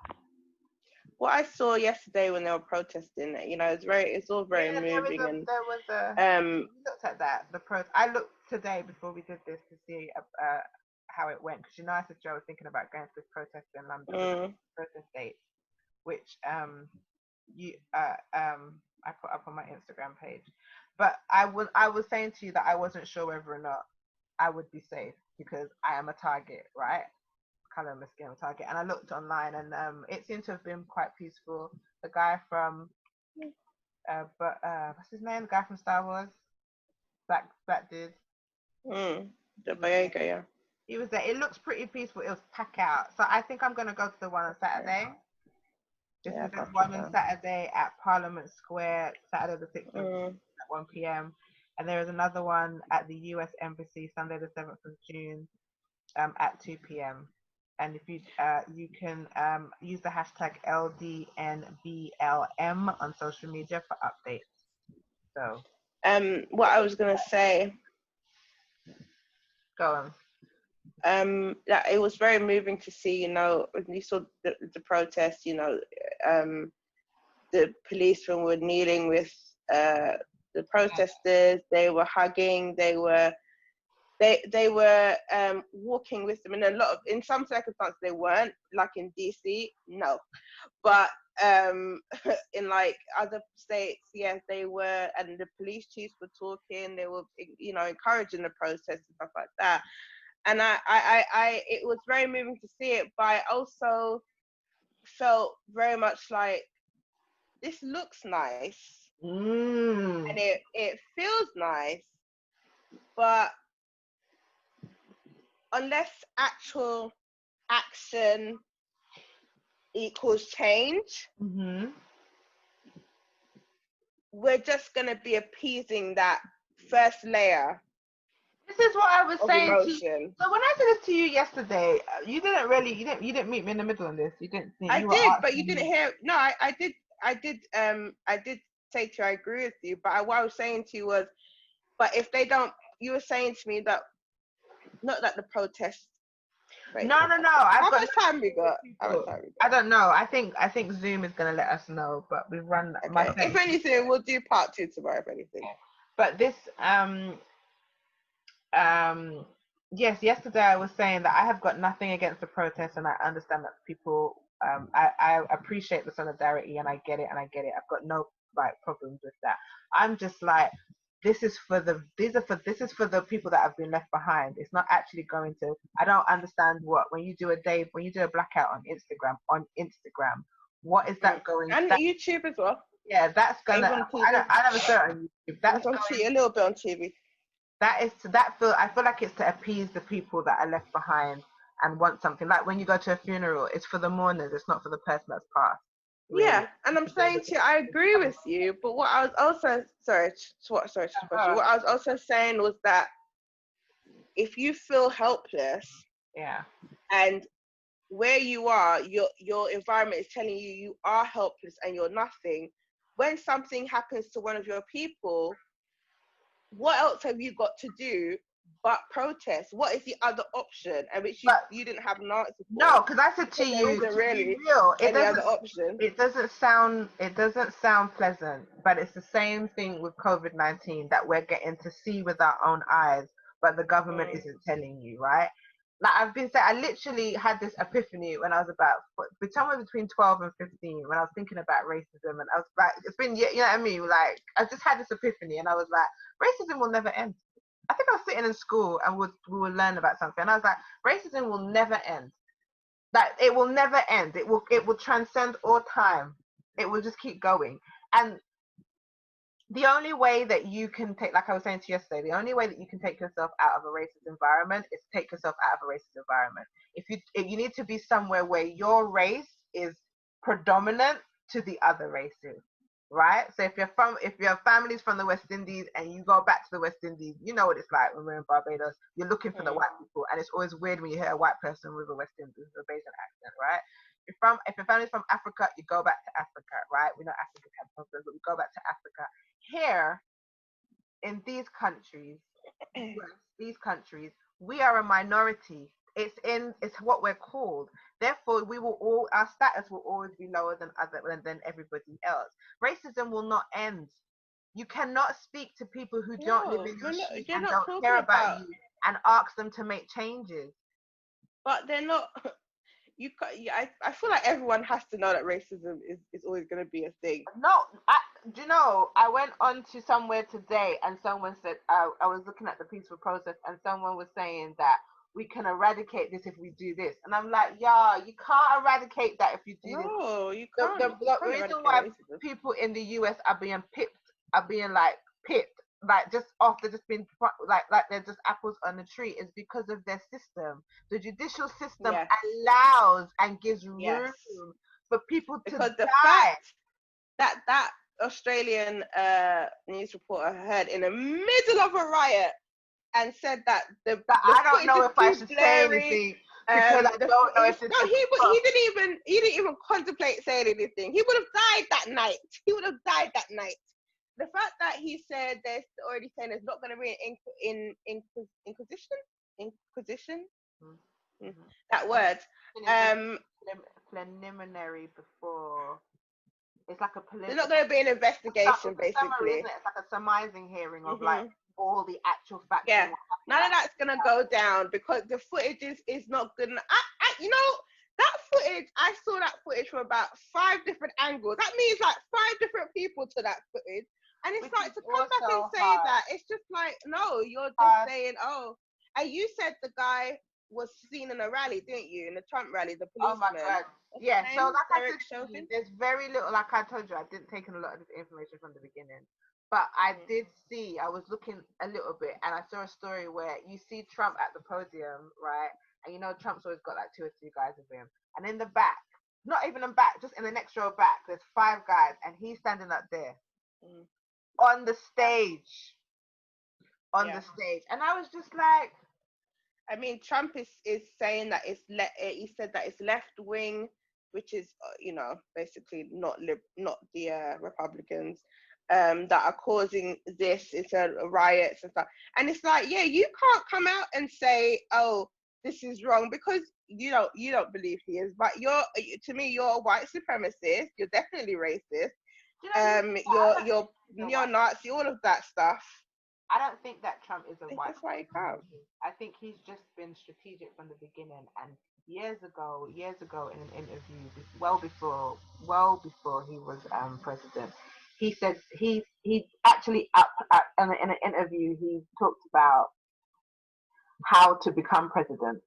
What I saw yesterday when they were protesting, it's all very moving. There was a we looked at that. I looked today before we did this to see how it went, because I said Joe was thinking about going to this protest in London, protest date, which I put up on my Instagram page. But I was saying to you that I wasn't sure whether or not I would be safe because I am a target, right? Color my skin target, and I looked online and it seemed to have been quite peaceful. The guy from what's his name? The guy from Star Wars, black dude. The Boyega, yeah. He was there. It looks pretty peaceful. It was packed out. So I think I'm gonna go to the one on Saturday. There's one on Saturday at Parliament Square, Saturday the 6th at 1 p.m. And there is another one at the US Embassy, Sunday the 7th of June, at 2 p.m. And if you can use the hashtag LDNBLM on social media for updates. So what I was gonna say, go on. That it was very moving to see, when you saw the protest, the policemen were kneeling with the protesters. They were hugging. They were walking with them. In some circumstances they weren't, like in DC, no, but in like other states, yes, they were, and the police chiefs were talking. They were, encouraging the protest and stuff like that. And it was very moving to see it, but I also felt very much like this looks nice and it feels nice, but unless actual action equals change, we're just going to be appeasing that first layer. This is what I was saying to you. So when I said this to you yesterday, you didn't meet me in the middle on this. You didn't. But you didn't hear. No, I did say to you, I agree with you. But what I was saying to you was, but if they don't, you were saying to me that not that the protests No. How much time we got? I don't know. I think Zoom is gonna let us know, but we've run my Okay. If anything, we'll do part 2 tomorrow. If anything. But this yes, yesterday I was saying that I have got nothing against the protest, and I understand that people I appreciate the solidarity, and I get it. I've got no problems with that. I'm just like, this is for the people that have been left behind. It's not actually going to. I don't understand when you do a blackout on Instagram, what is that going and that, YouTube as well. Yeah, that's gonna. I never saw it on YouTube. That's on a little bit on TV. I feel like it's to appease the people that are left behind and want something. Like when you go to a funeral, it's for the mourners. It's not for the person that's passed. Really. Yeah, and I'm saying to you, I agree with you. But what I was also what I was also saying was that if you feel helpless, and where you are, your environment is telling you are helpless and you're nothing. When something happens to one of your people, what else have you got to do but protest? What is the other option? And which you didn't have an answer for. No, because I said to you, there isn't really any other option. It doesn't sound pleasant, but it's the same thing with COVID-19 that we're getting to see with our own eyes, but the government isn't telling you, right? Like I've been saying, I literally had this epiphany when I was somewhere between 12 and 15, when I was thinking about racism, and I was like, it's been, you know what I mean? Like I just had this epiphany, and I was like, racism will never end. I think I was sitting in school and we would learn about something, and I was like, racism will never end. Like it will never end. It will transcend all time. It will just keep going. And the only way that you can take, like I was saying to you yesterday, the only way that you can take yourself out of a racist environment is to take yourself out of a racist environment. If you need to be somewhere where your race is predominant to the other races, right? So if your family's from the West Indies and you go back to the West Indies, you know what it's like when we're in Barbados. You're looking for the white people, and it's always weird when you hear a white person with a West Indian, with a Bajan accent, right? If your family's from Africa, you go back to Africa, right? We know Africa has problems, but we go back to Africa. Here, in these countries, we are a minority. It's what we're called. Therefore, our status will always be lower than everybody else. Racism will not end. You cannot speak to people who don't live in your shoes and don't care about you and ask them to make changes. But they're not. I feel like everyone has to know that racism is always going to be a thing. No, do you know, I went on to somewhere today and someone said, I was looking at the peaceful process, and someone was saying that we can eradicate this if we do this. And I'm like, yeah, you can't eradicate that if you do this. No, you can't. The reason why people in the US are being pipped, like just off, they're just being like they're just apples on the tree, is because of their system. The judicial system allows and gives room for people to die. The fact that Australian news reporter heard in the middle of a riot and said that I don't know if I should say anything because I don't know if it's he didn't even contemplate saying anything. He would have died that night. The fact that he said they're already saying there's not going to be an inquisition. That word. Preliminary before. It's like a political. There's not going to be an investigation, basically. Summary, isn't it? It's like a surmising hearing of like all the actual facts. Yeah, none of that's going to go down because the footage is not good enough. That footage, I saw that footage from about 5 different angles. That means like 5 different people to that footage. And it's like to come back and say that, it's just like, no, you're just saying, oh. And you said the guy was seen in a rally, didn't you? In the Trump rally, the policeman. Oh my God. Yeah, so like I said, there's very little, like I told you, I didn't take in a lot of this information from the beginning. But I did see, I was looking a little bit, and I saw a story where you see Trump at the podium, right? And you know Trump's always got like 2 or 3 guys with him. And in the back, not even in back, just in the next row back, there's 5 guys, and he's standing up there. On the stage. The stage. And I was just like, I mean, Trump is saying that he said that it's left wing, which is basically not the Republicans that are causing this. It's a riots and stuff. And it's like, yeah, you can't come out and say, oh, this is wrong, because you don't believe he is, but to me you're a white supremacist. You're definitely racist. Do you know, You're neo-Nazi, all of that stuff. I don't think that Trump is a I think white that's why he comes. supremacist. I think he's just been strategic from the beginning. And years ago, in an interview, well before he was president, he said he actually in an interview he talked about how to become president,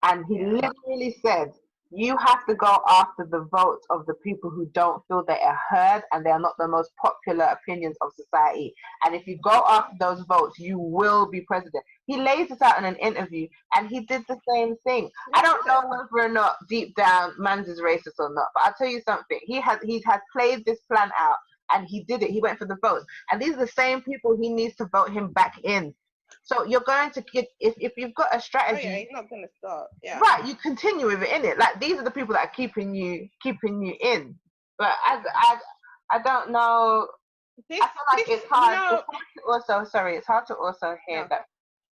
and he literally said, you have to go after the votes of the people who don't feel they are heard and they are not the most popular opinions of society. And if you go after those votes, you will be president. He lays this out in an interview, and he did the same thing. I don't know whether or not deep down Mans is racist or not, but I'll tell you something. He has played this plan out, and he did it. He went for the votes. And these are the same people he needs to vote him back in. So you're going to get, if you've got a strategy, he's not going to start. Yeah. Right, you continue with it, innit? Like, these are the people that are keeping you in. But I don't know. I feel like it's hard. It's hard to also hear that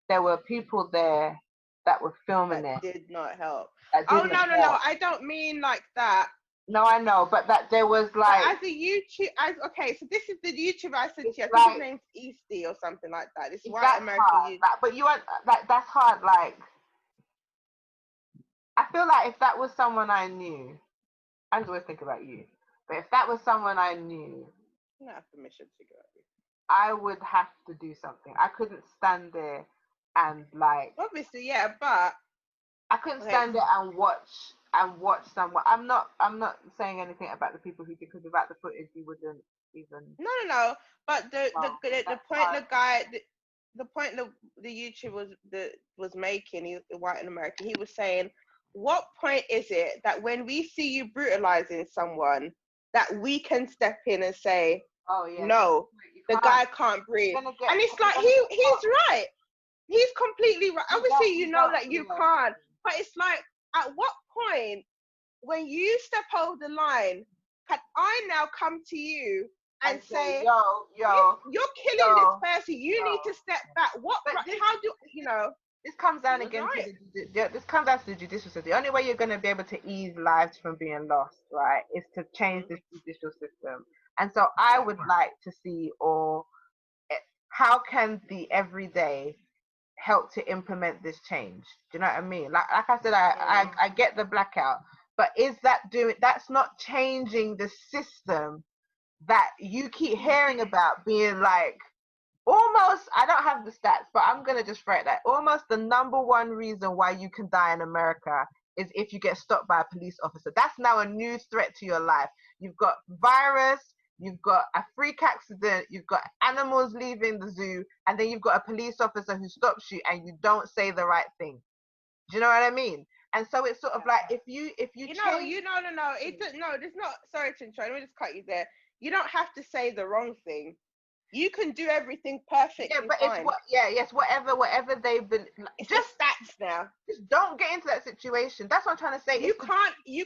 there were people there that were filming that it. Did not help. No. I don't mean like that. No, I know, but that there was like, as a YouTube, okay, so this is the YouTuber I sent you. I think his name's Easty or something like that. This white American YouTuber. But you want that's hard. Like, I feel like if that was someone I knew, I always think about you. But if that was someone I knew, I don't have permission to go. I would have to do something. I couldn't stand there and like. Obviously, yeah, but I couldn't stand there and watch someone. I'm not saying anything about the people who did, because without the footage you wouldn't even. No. But the point the YouTuber was making, the white and American, he was saying, what point is it that when we see you brutalizing someone, that we can step in and say, oh yeah, no, the guy can't breathe? And it's like he's right. He's completely right. Obviously, you know that you can't. But it's like, at what point, when you step over the line, can I now come to you and say, yo, you're killing this person, you need to step back? How do you know? This comes down again to the judicial system. The only way you're going to be able to ease lives from being lost, right, is to change the judicial system. And so I would like to see, how can the everyday help to implement this change? Do you know what I mean? Like I said, I get the blackout, but that's not changing the system that you keep hearing about being like, almost, I don't have the stats, but I'm going to just throw it that almost the number one reason why you can die in America is if you get stopped by a police officer. That's now a new threat to your life. You've got virus, you've got a freak accident, you've got animals leaving the zoo, and then you've got a police officer who stops you and you don't say the right thing. Do you know what I mean? And so it's sort of like, if you no, there's not, sorry to interrupt, let me just cut you there. You don't have to say the wrong thing. You can do everything perfectly fine. It's whatever they've been. It's just stats now. Just don't get into that situation. That's what I'm trying to say. You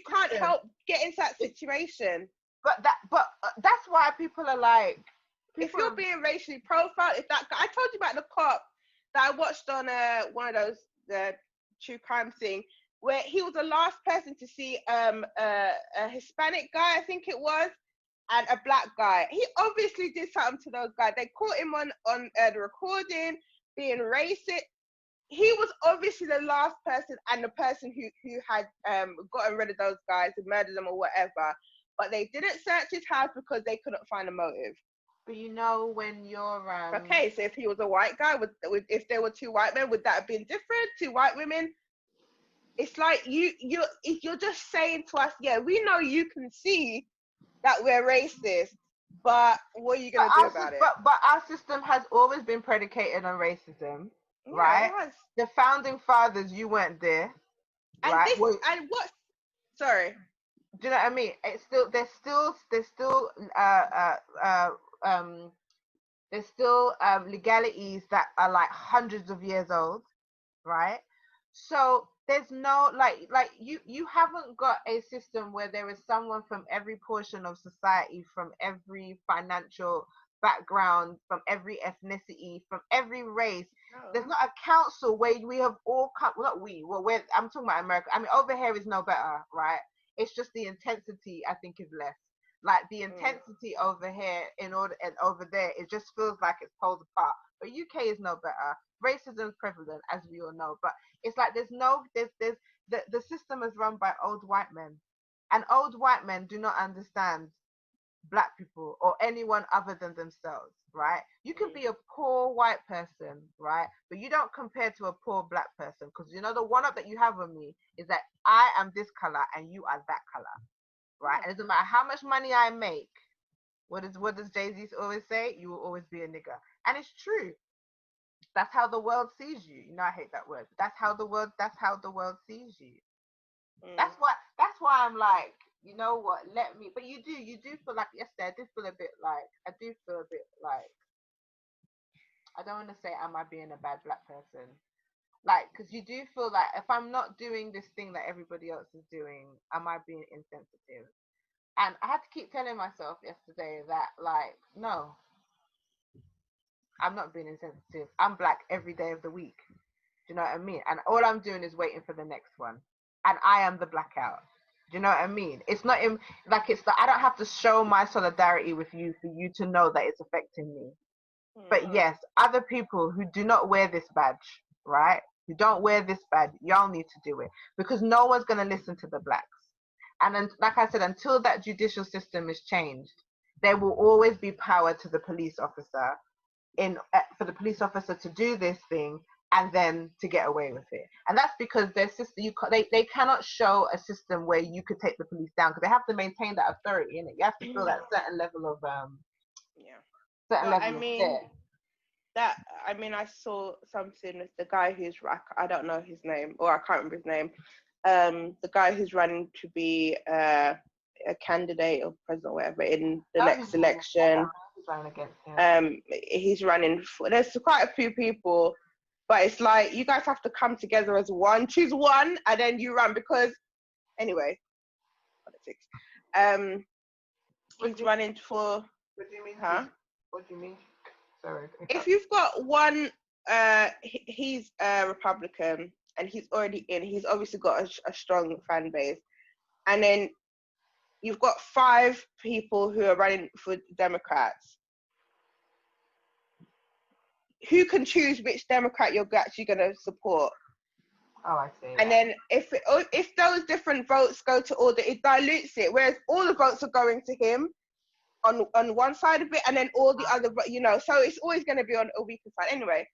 can't help get into that situation. But that's why people are like. If you're being racially profiled, if that guy, I told you about the cop that I watched on one of those true crime thing, where he was the last person to see a Hispanic guy, I think it was, and a black guy. He obviously did something to those guys. They caught him on the recording being racist. He was obviously the last person, and the person who had gotten rid of those guys and murdered them or whatever. But they didn't search his house because they couldn't find a motive. But you know, when you're okay, so if he was a white guy, if there were two white men, would that have been different? Two white women? It's like you're just saying to us, yeah, we know you can see that we're racist, but what are you gonna do about it? But our system has always been predicated on racism, right? The founding fathers, you weren't there, and right? Sorry. Do you know what I mean? There's still legalities that are like hundreds of years old, right? So there's no like you haven't got a system where there is someone from every portion of society, from every financial background, from every ethnicity, from every race. There's not a council where we have all come. Well, not we. Well, I'm talking about America. I mean, over here is no better, right? It's just the intensity, I think, is less. Like the intensity over here and over there, it just feels like it's poles apart. But UK is no better. Racism is prevalent, as we all know. But it's like there's the system is run by old white men, and old white men do not understand black people or anyone other than themselves, right? You can be a poor white person, right? But you don't compare to a poor black person, because you know the one up that you have on me is that I am this color and you are that color, right? And it doesn't matter how much money I make. What does Jay-Z always say? You will always be a nigger, and it's true. That's how the world sees you. You know, I hate that word. That's how the world sees you. That's why I'm like, you know what, let me, but you do feel like, yesterday I feel a bit like, I don't want to say, am I being a bad black person? Like, because you do feel like if I'm not doing this thing that everybody else is doing, am I being insensitive? And I had to keep telling myself yesterday that, like, no, I'm not being insensitive. I'm black every day of the week. Do you know what I mean? And all I'm doing is waiting for the next one. And I am the blackout. Do you know what I mean? It's not in, like, I don't have to show my solidarity with you for you to know that it's affecting me. But yes, other people who do not wear this badge, right? Who don't wear this badge, y'all need to do it, because no one's going to listen to the blacks. And then, like I said, until that judicial system is changed, there will always be power to the police officer for the police officer to do this thing and then to get away with it. And that's because their system, they cannot show a system where you could take the police down, because they have to maintain that authority in it. You have to feel that certain level of I saw something with the guy who's, I don't know his name, or I can't remember his name. The guy who's running to be a candidate or president or whatever in the next election. He's running for, there's quite a few people, but it's like you guys have to come together as one, choose one, and then you run, because anyway, politics. He's running for. What do you mean? Huh? What do you mean? Sorry. If you've got one, he's a Republican and he's already in. He's obviously got a strong fan base, and then you've got 5 people who are running for Democrats. Who can choose which Democrat you're actually going to support? Oh, I see. And then if those different votes go to all it dilutes it, whereas all the votes are going to him on one side of it, and then all the other, so it's always going to be on a weaker side. Anyway,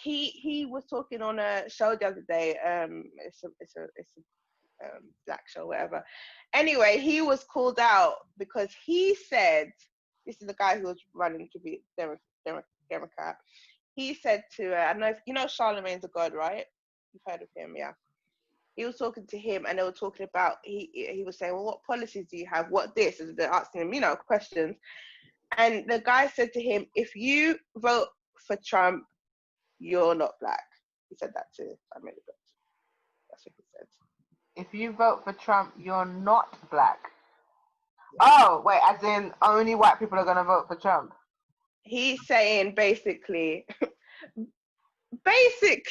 he was talking on a show the other day. It's a black show, whatever. Anyway, he was called out because he said, this is the guy who was running to be Democrat. He said to, I don't know if you know Charlemagne's a God, right? You've heard of him, yeah. He was talking to him, and they were talking about, he was saying, well, what policies do you have? What this? And they're asking him, questions. And the guy said to him, if you vote for Trump, you're not black. He said that to America. That's what he said. If you vote for Trump, you're not black. Yeah. Oh, wait, as in only white people are going to vote for Trump? He's saying basically.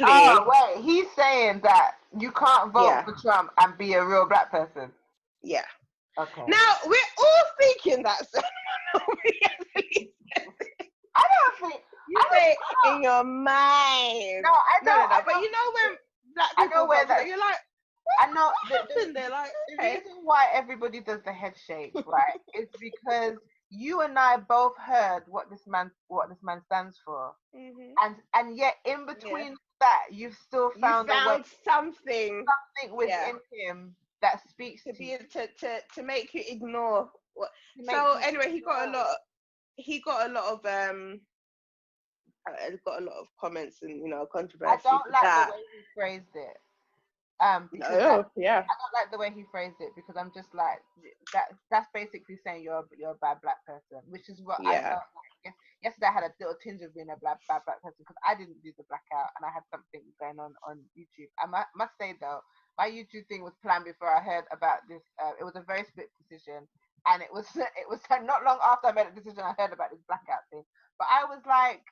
Oh, wait, he's saying that you can't vote for Trump and be a real black person. Yeah. Okay. Now, we're all thinking that. So I don't think. You say it in your mind. No, I don't. No. But you know when black people where that, you're like, I know they're like, the reason why everybody does the head shake, right, is because you and I both heard what this man stands for, and yet in between that, you've still found something within him that speaks to be to make you ignore what. So anyway, he got a lot of comments and controversy. I don't like the way he phrased it. I don't like the way he phrased it, because I'm just like, that's basically saying you're a bad black person, which is what I felt like. Yesterday I had a little tinge of being a bad black person, because I didn't do the blackout and I had something going on YouTube. I must say though, my YouTube thing was planned before I heard about this. It was a very split decision, And it was not long after I made a decision I heard about this blackout thing. But I was like,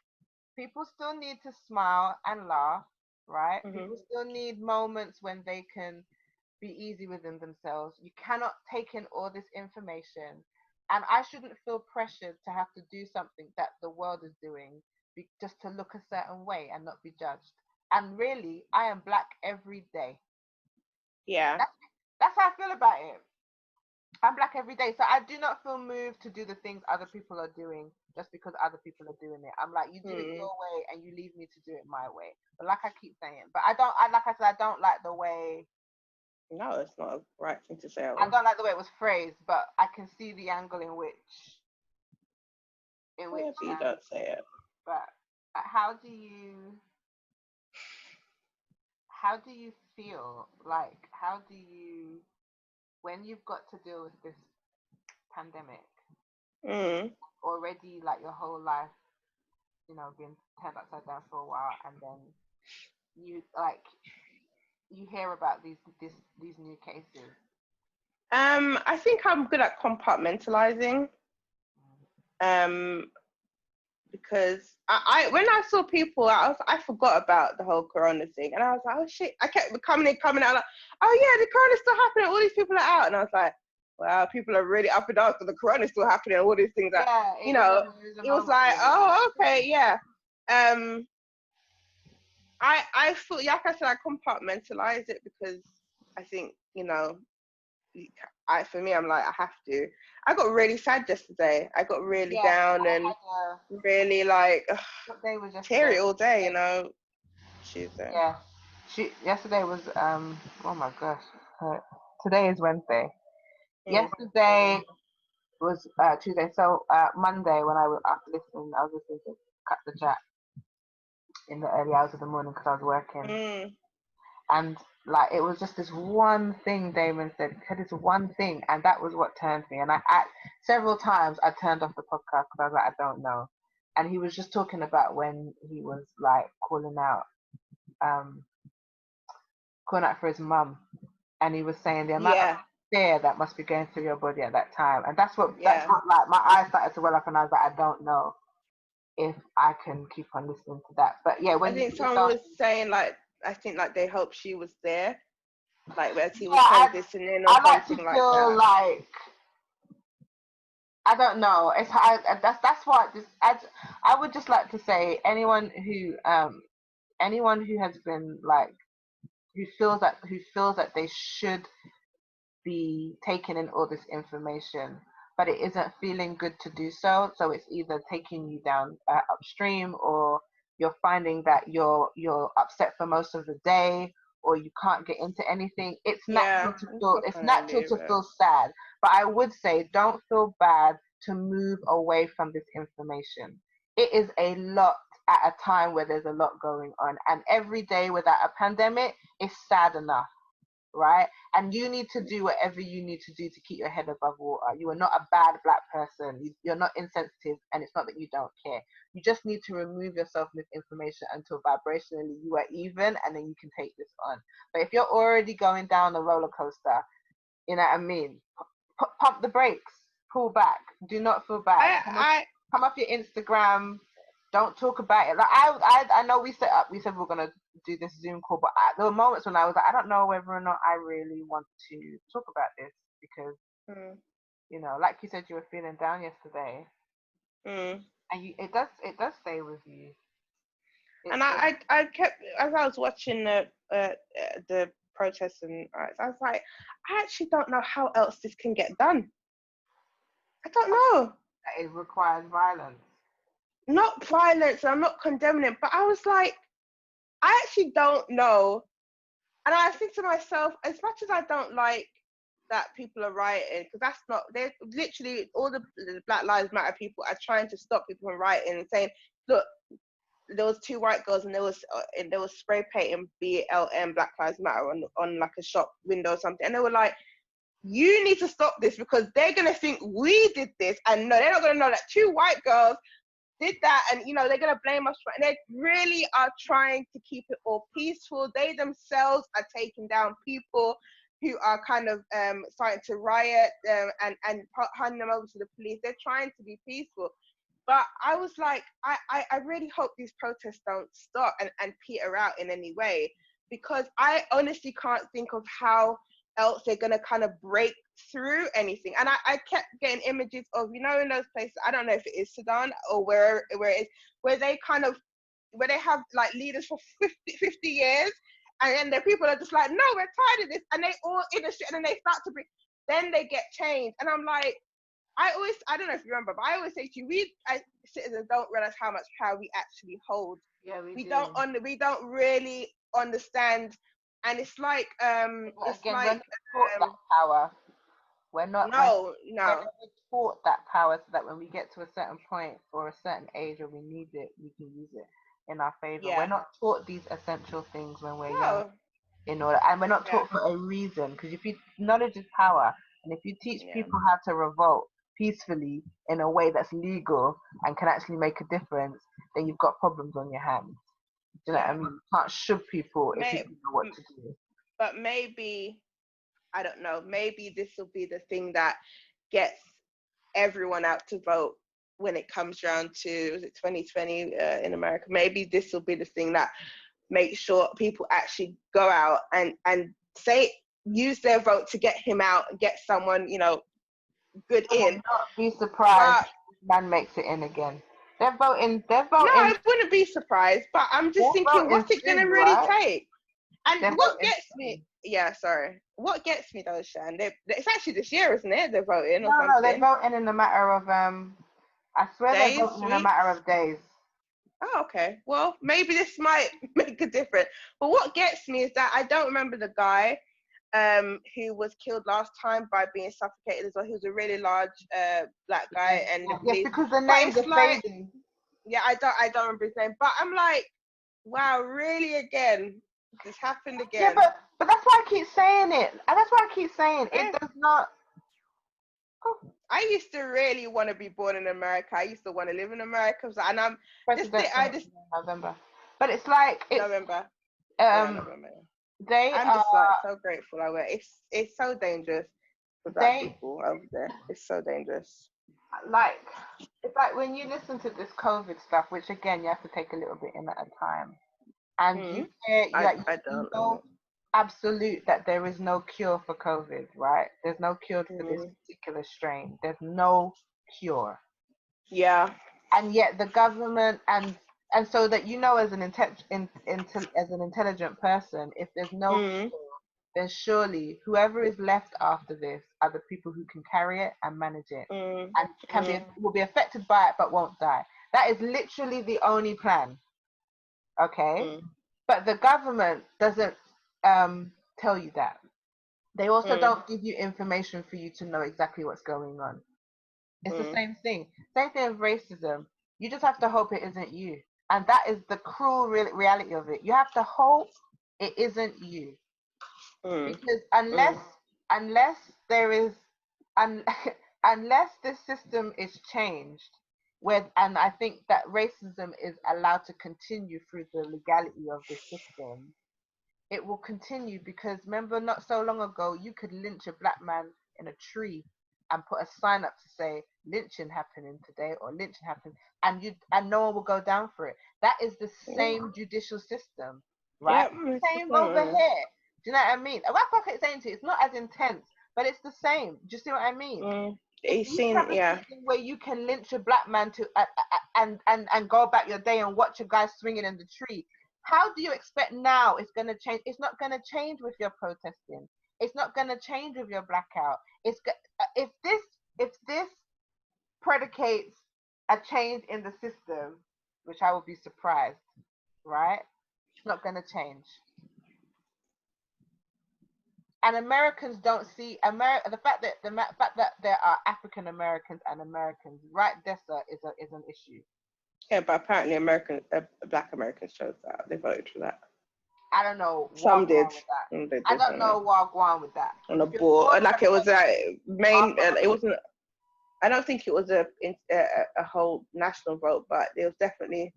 people still need to smile and laugh, right? Mhm. People still need moments when they can be easy within themselves. You cannot take in all this information. And I shouldn't feel pressured to have to do something that the world is doing just to look a certain way and not be judged. And really, I am black every day. Yeah. That's how I feel about it. I'm black every day, so I do not feel moved to do the things other people are doing just because other people are doing it. I'm like, you do it your way, and you leave me to do it my way. But like I keep saying, but I don't. I like I said, I don't like the way. No, it's not a right thing to say at I all. don't like the way it was phrased, but I can see the angle in which. Yeah, but you don't say it. But how do you? How do you feel? Like, how do you? When you've got to deal with this pandemic already, like your whole life, you know, been turned upside down for a while, and then you hear about these new cases. I think I'm good at compartmentalizing. Because I when I saw people, I forgot about the whole corona thing, and I was like, oh shit! I kept coming out like, oh yeah, the corona's still happening. All these people are out, and I was like, wow, people are really up and down. So the corona's still happening. All these things that it was like, oh okay, yeah. I feel, like I said, I compartmentalize it because I think, for me, I'm like, I have to. I got really sad yesterday. I got really down and really like teary all day, Tuesday. Yeah. Yesterday was oh my gosh. Today is Wednesday. Yesterday was Tuesday. So Monday when I was listening to Cut the Chat in the early hours of the morning because I was working. And like it was just this one thing Damon said. He said this one thing, and that was what turned me. And I several times I turned off the podcast because I was like, I don't know. And he was just talking about when he was like calling out for his mum, and he was saying the amount of fear that must be going through your body at that time. And that's what like my eyes started to well up, and I was like, I don't know if I can keep on listening to that. But yeah, when I think someone was saying like, I think like they hope she was there, like where he was transitioning or something like that. Like, I don't know. That's what I would just like to say anyone who has been like who feels that they should be taking in all this information, but it isn't feeling good to do so. So it's either taking you down upstream, or you're finding that you're upset for most of the day, or you can't get into anything. It's natural to feel sad, but I would say don't feel bad to move away from this information. It is a lot at a time where there's a lot going on, and every day without a pandemic is sad enough, right? And you need to do whatever you need to do to keep your head above water. You are not a bad black person. You're not insensitive, and it's not that you don't care. You just need to remove yourself from this information until vibrationally you are even, and then you can take this on. But if you're already going down the roller coaster, you know what I mean? Pump the brakes, pull back. Do not feel bad. Come off your Instagram. Don't talk about it. Like I know we said we were gonna do this Zoom call, but there were moments when I was like, I don't know whether or not I really want to talk about this because like you said, you were feeling down yesterday, and it does stay with you. And I kept, as I was watching the protests, and I was like, I actually don't know how else this can get done. I don't know. It requires violence. Not violence. I'm not condemning it, but I was like, I actually don't know. And I think to myself, as much as I don't like that people are rioting, because that's not, they're literally all the Black Lives Matter people are trying to stop people from rioting and saying, look, there was 2 white girls and there was spray painting BLM Black Lives Matter on like a shop window or something, and they were like, you need to stop this because they're gonna think we did this, and no, they're not gonna know that 2 white girls did that, and they're gonna blame us for it. And they really are trying to keep it all peaceful. They themselves are taking down people. who are kind of starting to riot and hand them over to the police. They're trying to be peaceful. But I was like, I really hope these protests don't stop and peter out in any way, because I honestly can't think of how else they're going to kind of break through anything. And I kept getting images of, you know, in those places, I don't know if it is Sudan or where it is, where they have like leaders for 50 years, and then the people are just like, no, we're tired of this, and they all in the shit, and then they start to bring, then they get changed. And I'm like, I don't know if you remember, but I always say to you, we as citizens don't realize how much power we actually hold. Yeah, we do. We don't really understand, and it's like it's again, like we're not taught that power. We're not. No. We're never taught that power, so that when we get to a certain point or a certain age, or we need it, we can use it in our favor. Yeah. We're not taught these essential things when we're young. No. And we're not taught for a reason, because if you knowledge is power, and if you teach people how to revolt peacefully in a way that's legal and can actually make a difference, then you've got problems on your hands. Do you know what I mean? You can't shove people if you don't know what to do. But maybe, I don't know, maybe this will be the thing that gets everyone out to vote when it comes down to, is it 2020 in America? Maybe this will be the thing that makes sure people actually go out and use their vote to get him out, get someone, you know, good in. Not be surprised if man makes it in again. They're voting. No, I wouldn't be surprised, but I'm just thinking, what's it going to really take? And what gets me, what gets me though, Shan, it's actually this year, isn't it? They're voting or something. No, they're voting in a matter of, I swear they're voting in a matter of days. Oh, okay. Well, maybe this might make a difference. But what gets me is that I don't remember the guy who was killed last time by being suffocated as well. He was a really large black guy, and yes, because the names are fading. Yeah, I don't remember his name, but I'm like, wow, really again? This happened again. Yeah, but that's why I keep saying it. And that's why I keep saying it does not. I used to really want to be born in America. I used to want to live in America, and I'm November. But it's like November. November. I'm just like so grateful. It's so dangerous for black people over there. It's so dangerous. Like, it's like when you listen to this COVID stuff, which again you have to take a little bit in at a time, and you know absolute that there is no cure for COVID, right? There's no cure for this particular strain. There's no cure. Yeah. And yet the government and so that, you know, as an intelligent person, if there's no cure, then surely whoever is left after this are the people who can carry it and manage it, and will be affected by it but won't die. That is literally the only plan. Okay? But the government doesn't tell you that. They also don't give you information for you to know exactly what's going on. It's the same thing. Same thing with racism. You just have to hope it isn't you. And that is the cruel reality of it. You have to hope it isn't you. Because unless there is, unless this system is changed, and I think that racism is allowed to continue through the legality of the system, it will continue. Because remember, not so long ago, you could lynch a black man in a tree and put a sign up to say lynching happening today, or lynching happened, and no one will go down for it. That is the same judicial system, right? Same over here. Do you know what I mean? That's what I'm saying to you. It's not as intense, but it's the same. Do you see what I mean? Where you can lynch a black man to and go about your day and watch a guy swinging in the tree. How do you expect now it's going to change? It's not going to change with your protesting. It's not going to change with your blackout. If this predicates a change in the system, which I would be surprised, right? It's not going to change. And Americans don't see the fact that there are African Americans and Americans, right? Dessa is an issue. Yeah, but apparently Black Americans chose that. They voted for that. I don't know. Some did. I don't know what go on with that. On a board, like it was a main. It wasn't. I don't think it was a whole national vote, but it was definitely.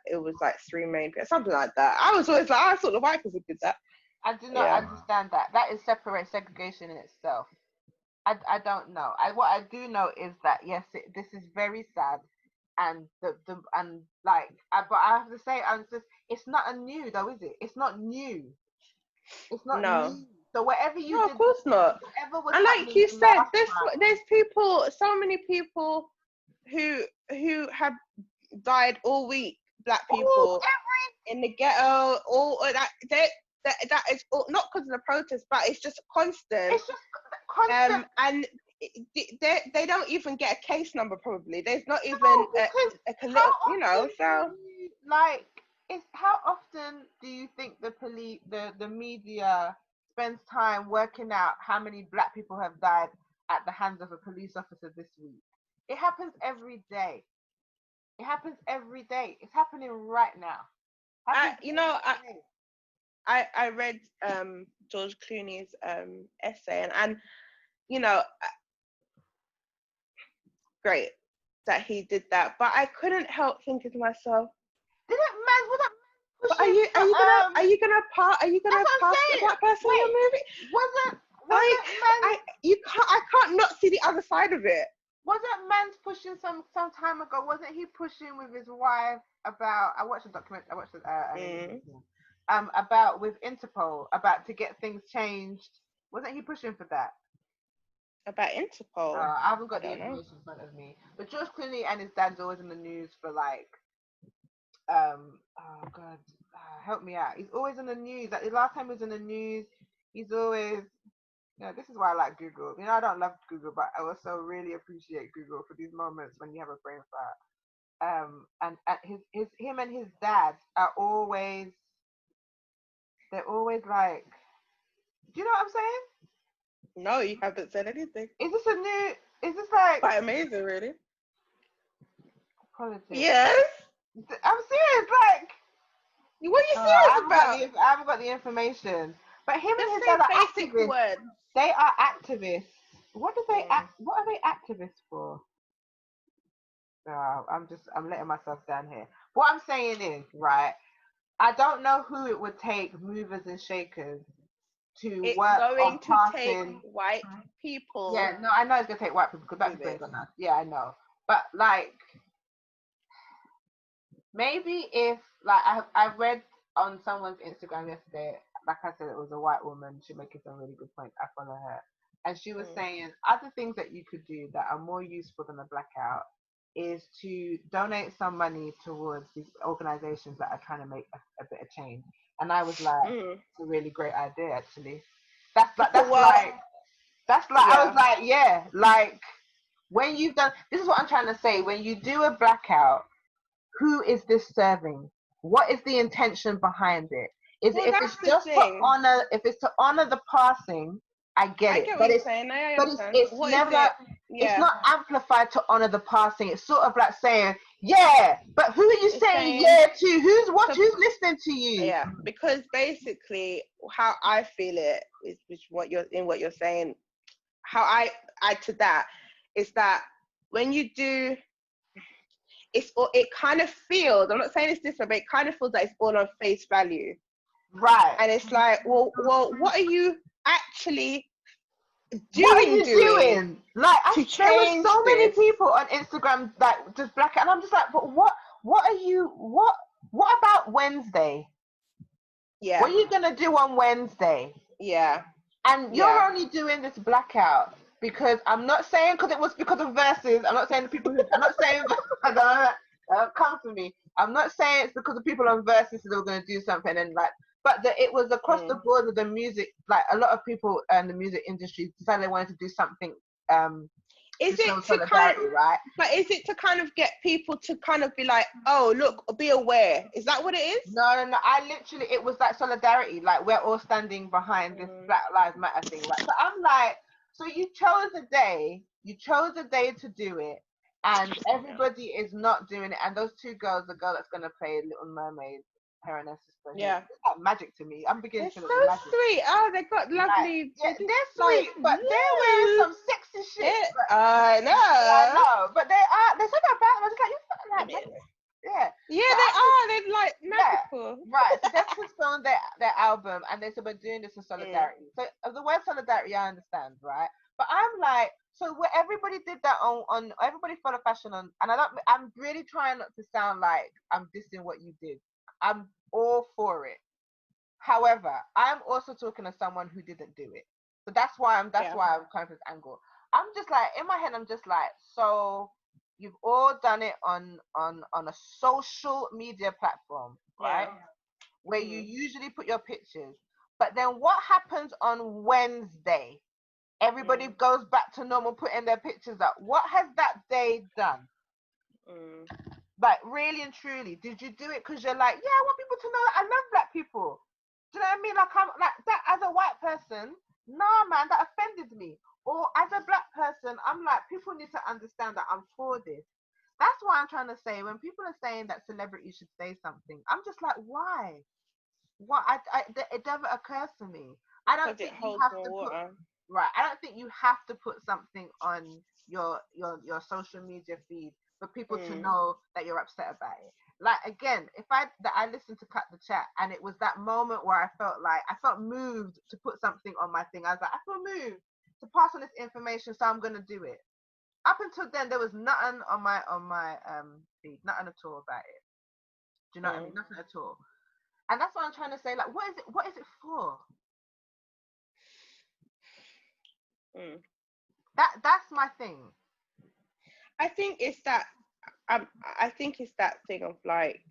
It was like 3 main, something like that. I was always like, I thought the white people did that. I do not understand that. That is separate segregation in itself. I don't know. What I do know is that yes, this is very sad, and but I have to say, it's not a new though, is it? It's not new. It's not No. new. So whatever you No, did, of course not. whatever was And like happening you the said, last there's people, so many people who have died all week. Black people in the ghetto, all that is all, not because of the protest, but it's just constant. It's just constant. And they don't even get a case number. Probably there's not even a little, you know. So like, it's how often do you think the police, the media spends time working out how many black people have died at the hands of a police officer this week? It happens every day. It happens every day. It's happening right now. I read George Clooney's essay, and you know, great that he did that, but I couldn't help thinking to myself, are you gonna pass that person in the movie? I can't not see the other side of it. Wasn't Mans pushing some time ago? Wasn't he pushing with his wife about? I watched a document. About with Interpol about to get things changed. Wasn't he pushing for that? About Interpol? I haven't got the information in front of me. But George Clooney and his dad's always in the news for like, oh God, help me out. He's always in the news. Like the last time he was in the news, he's always. This is why I like Google. I don't love Google, but I also really appreciate Google for these moments when you have a brain fart. And him and his dad are always. They're always like. Do you know what I'm saying? No, you haven't said anything. Is this like quite amazing, really? Politics. Yes. I'm serious. Like, what are you serious about? I haven't got the information. But him and his dad are activists. Words. They are activists. What are they activists for? I'm letting myself down here. What I'm saying is, right, I don't know who it would take, movers and shakers, to work on passing. Take white people. Yeah, no, I know it's going to take white people because black people ain't got none. Yeah, I know. But, like, maybe if, like, I read on someone's Instagram yesterday, like I said, it was a white woman. She's making some really good points. I follow her. And she was saying other things that you could do that are more useful than a blackout is to donate some money towards these organizations that are trying to make a bit of change. And I was like, it's a really great idea, actually. I was like, yeah, like when you've done, this is what I'm trying to say. When you do a blackout, who is this serving? What is the intention behind it? If it's just to honor, if it's to honor the passing, I get it. But it's never. It's not amplified to honor the passing. It's sort of like saying, yeah, but who are you saying yeah to? Who's listening to you? Yeah, because basically how I feel it is, what you're saying. How I add to that is that when you do, it kind of feels. I'm not saying it's different, but it kind of feels like it's all on face value. Right. And it's like, well, what are you actually doing? What are you doing? Like, there were so many people on Instagram that just black, and I'm just like, but what are you? What about Wednesday? Yeah. What are you gonna do on Wednesday? Yeah. And you're only doing this blackout because I'm not saying because it was because of Versus. I'm not saying the people who. I'm not saying come for me. I'm not saying it's because the people on Versus that were going to do something and like. But it was across the board of the music, like a lot of people in the music industry decided they wanted to do something. Is it to kind of, right? But is it to kind of get people to kind of be like, oh, look, be aware? Is that what it is? No. It was like solidarity. Like we're all standing behind this Black Lives Matter thing. Right? So I'm like, so you chose a day to do it, and everybody is not doing it. And those two girls, the girl that's going to play Little Mermaid, her and her sister. Yeah. It's like magic to me. I'm beginning to look so magic. Sweet. Oh, they got lovely. Like, they're sweet, but they're wearing some sexy shit. I know. But they're so about them. I was like, you like magic. Yeah. Yeah, they are. They're like magical. Yeah. Right. So they're on their album and they said we're doing this in solidarity. So the word solidarity I understand, right? But I'm like, so where everybody did that on everybody followed fashion on, and I'm really trying not to sound like I'm dissing what you did. I'm all for it. However, I'm also talking as someone who didn't do it. So that's why I'm kind of this angle. I'm just like, in my head, I'm just like, so you've all done it on a social media platform, right? Where you usually put your pictures. But then what happens on Wednesday? Everybody goes back to normal, putting their pictures up. What has that day done? Like, really and truly, did you do it because you're like, yeah, I want people to know that I love black people? Do you know what I mean? Like, I'm like that as a white person. Nah, man, that offended me. Or as a black person, I'm like, people need to understand that I'm for this. That's what I'm trying to say. When people are saying that celebrities should say something, I'm just like, why? What? It never occurs to me. I don't think you have to put right. I don't think you have to put something on your social media feed for people to know that you're upset about it. Like, again, if I listened to Cut the Chat, and it was that moment where I felt moved to put something on my thing. I was like, I feel moved to pass on this information, so I'm gonna do it. Up until then, there was nothing on my feed, nothing at all about it. Do you know what I mean? Nothing at all. And that's what I'm trying to say. Like, what is it? What is it for? That's my thing. I think it's that. I think it's that thing of like,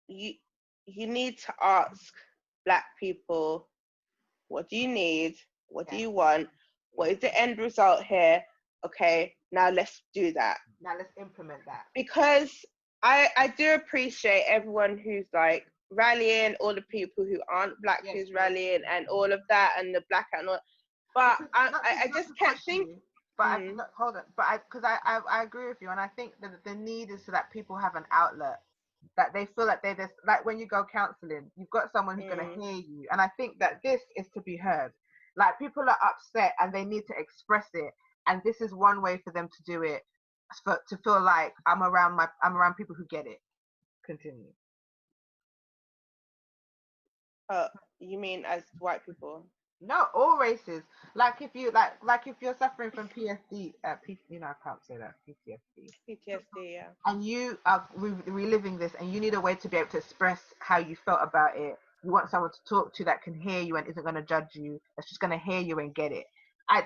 you need to ask black people, what do you need? What do you want? What is the end result here? Okay, now let's do that. Now let's implement that. Because I do appreciate everyone who's like rallying, all the people who aren't black who's rallying, and all of that, and the black and all. But I just can't think. But hold on. But I agree with you, and I think that the need is so that people have an outlet, that they feel like they're just like when you go counselling, you've got someone who's going to hear you, and I think that this is to be heard. Like, people are upset and they need to express it, and this is one way for them to do it, to feel like I'm around people who get it. Continue. You mean as white people? No, all races. Like, if you like if you're suffering from PSD, I can't say that, PTSD, yeah. And you are reliving this, and you need a way to be able to express how you felt about it. You want someone to talk to that can hear you and isn't going to judge you. That's just going to hear you and get it.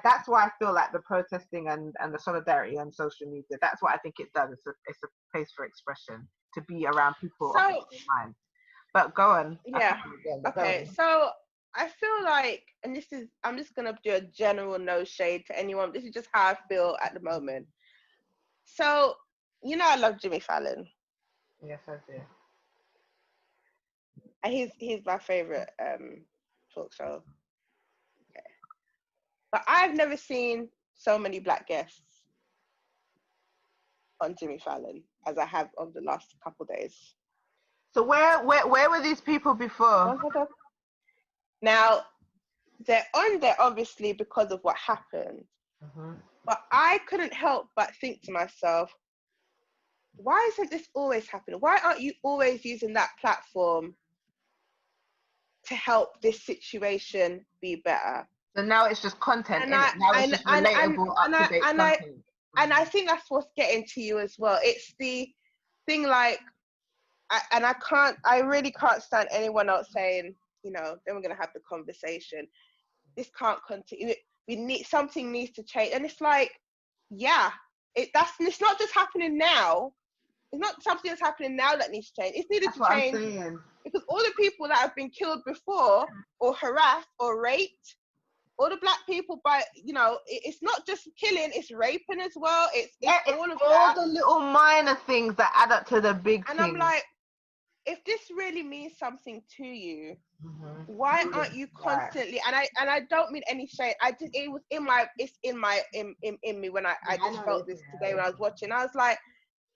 That's why I feel like the protesting and the solidarity on social media. That's what I think it does. It's a place for expression, to be around people of the same mind. But go on. Yeah. Okay. So I feel like, and I'm just gonna do a general no shade to anyone. This is just how I feel at the moment. So, I love Jimmy Fallon. Yes, I do. And he's my favorite talk show. Okay. But I've never seen so many black guests on Jimmy Fallon as I have over the last couple of days. So where were these people before? Now, they're on there obviously because of what happened. But I couldn't help but think to myself, why isn't this always happening? Why aren't you always using that platform to help this situation be better? So now it's just content, now it's just relatable, up-to-date content. And I think that's what's getting to you as well. It's the thing, like, I really can't stand anyone else saying, then we're going to have the conversation. This can't continue. Something needs to change. And it's like, it's not just happening now. It's not something that's happening now that needs to change. It's needed to change because all the people that have been killed before, or harassed, or raped, all the black people, it's not just killing, it's raping as well. It's all the little minor things that add up to the big thing. And I'm like, if this really means something to you, why aren't you constantly? And I don't mean any shade. It's in me when I just felt this today when I was watching. I was like,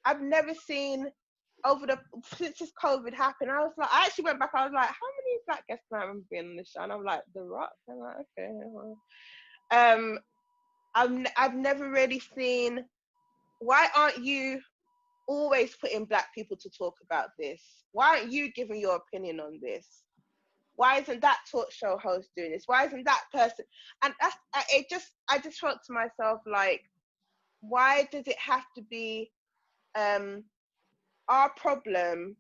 I've never seen since this COVID happened. I was like, I actually went back. I was like, how many black guests can I remember being on the show? And I'm like, The Rock. I'm like, okay. Well. I've never really seen. Why aren't you always putting black people to talk about this? Why aren't you giving your opinion on this? Why isn't that talk show host doing this? Why isn't that person? And I just felt to myself like, why does it have to be our problem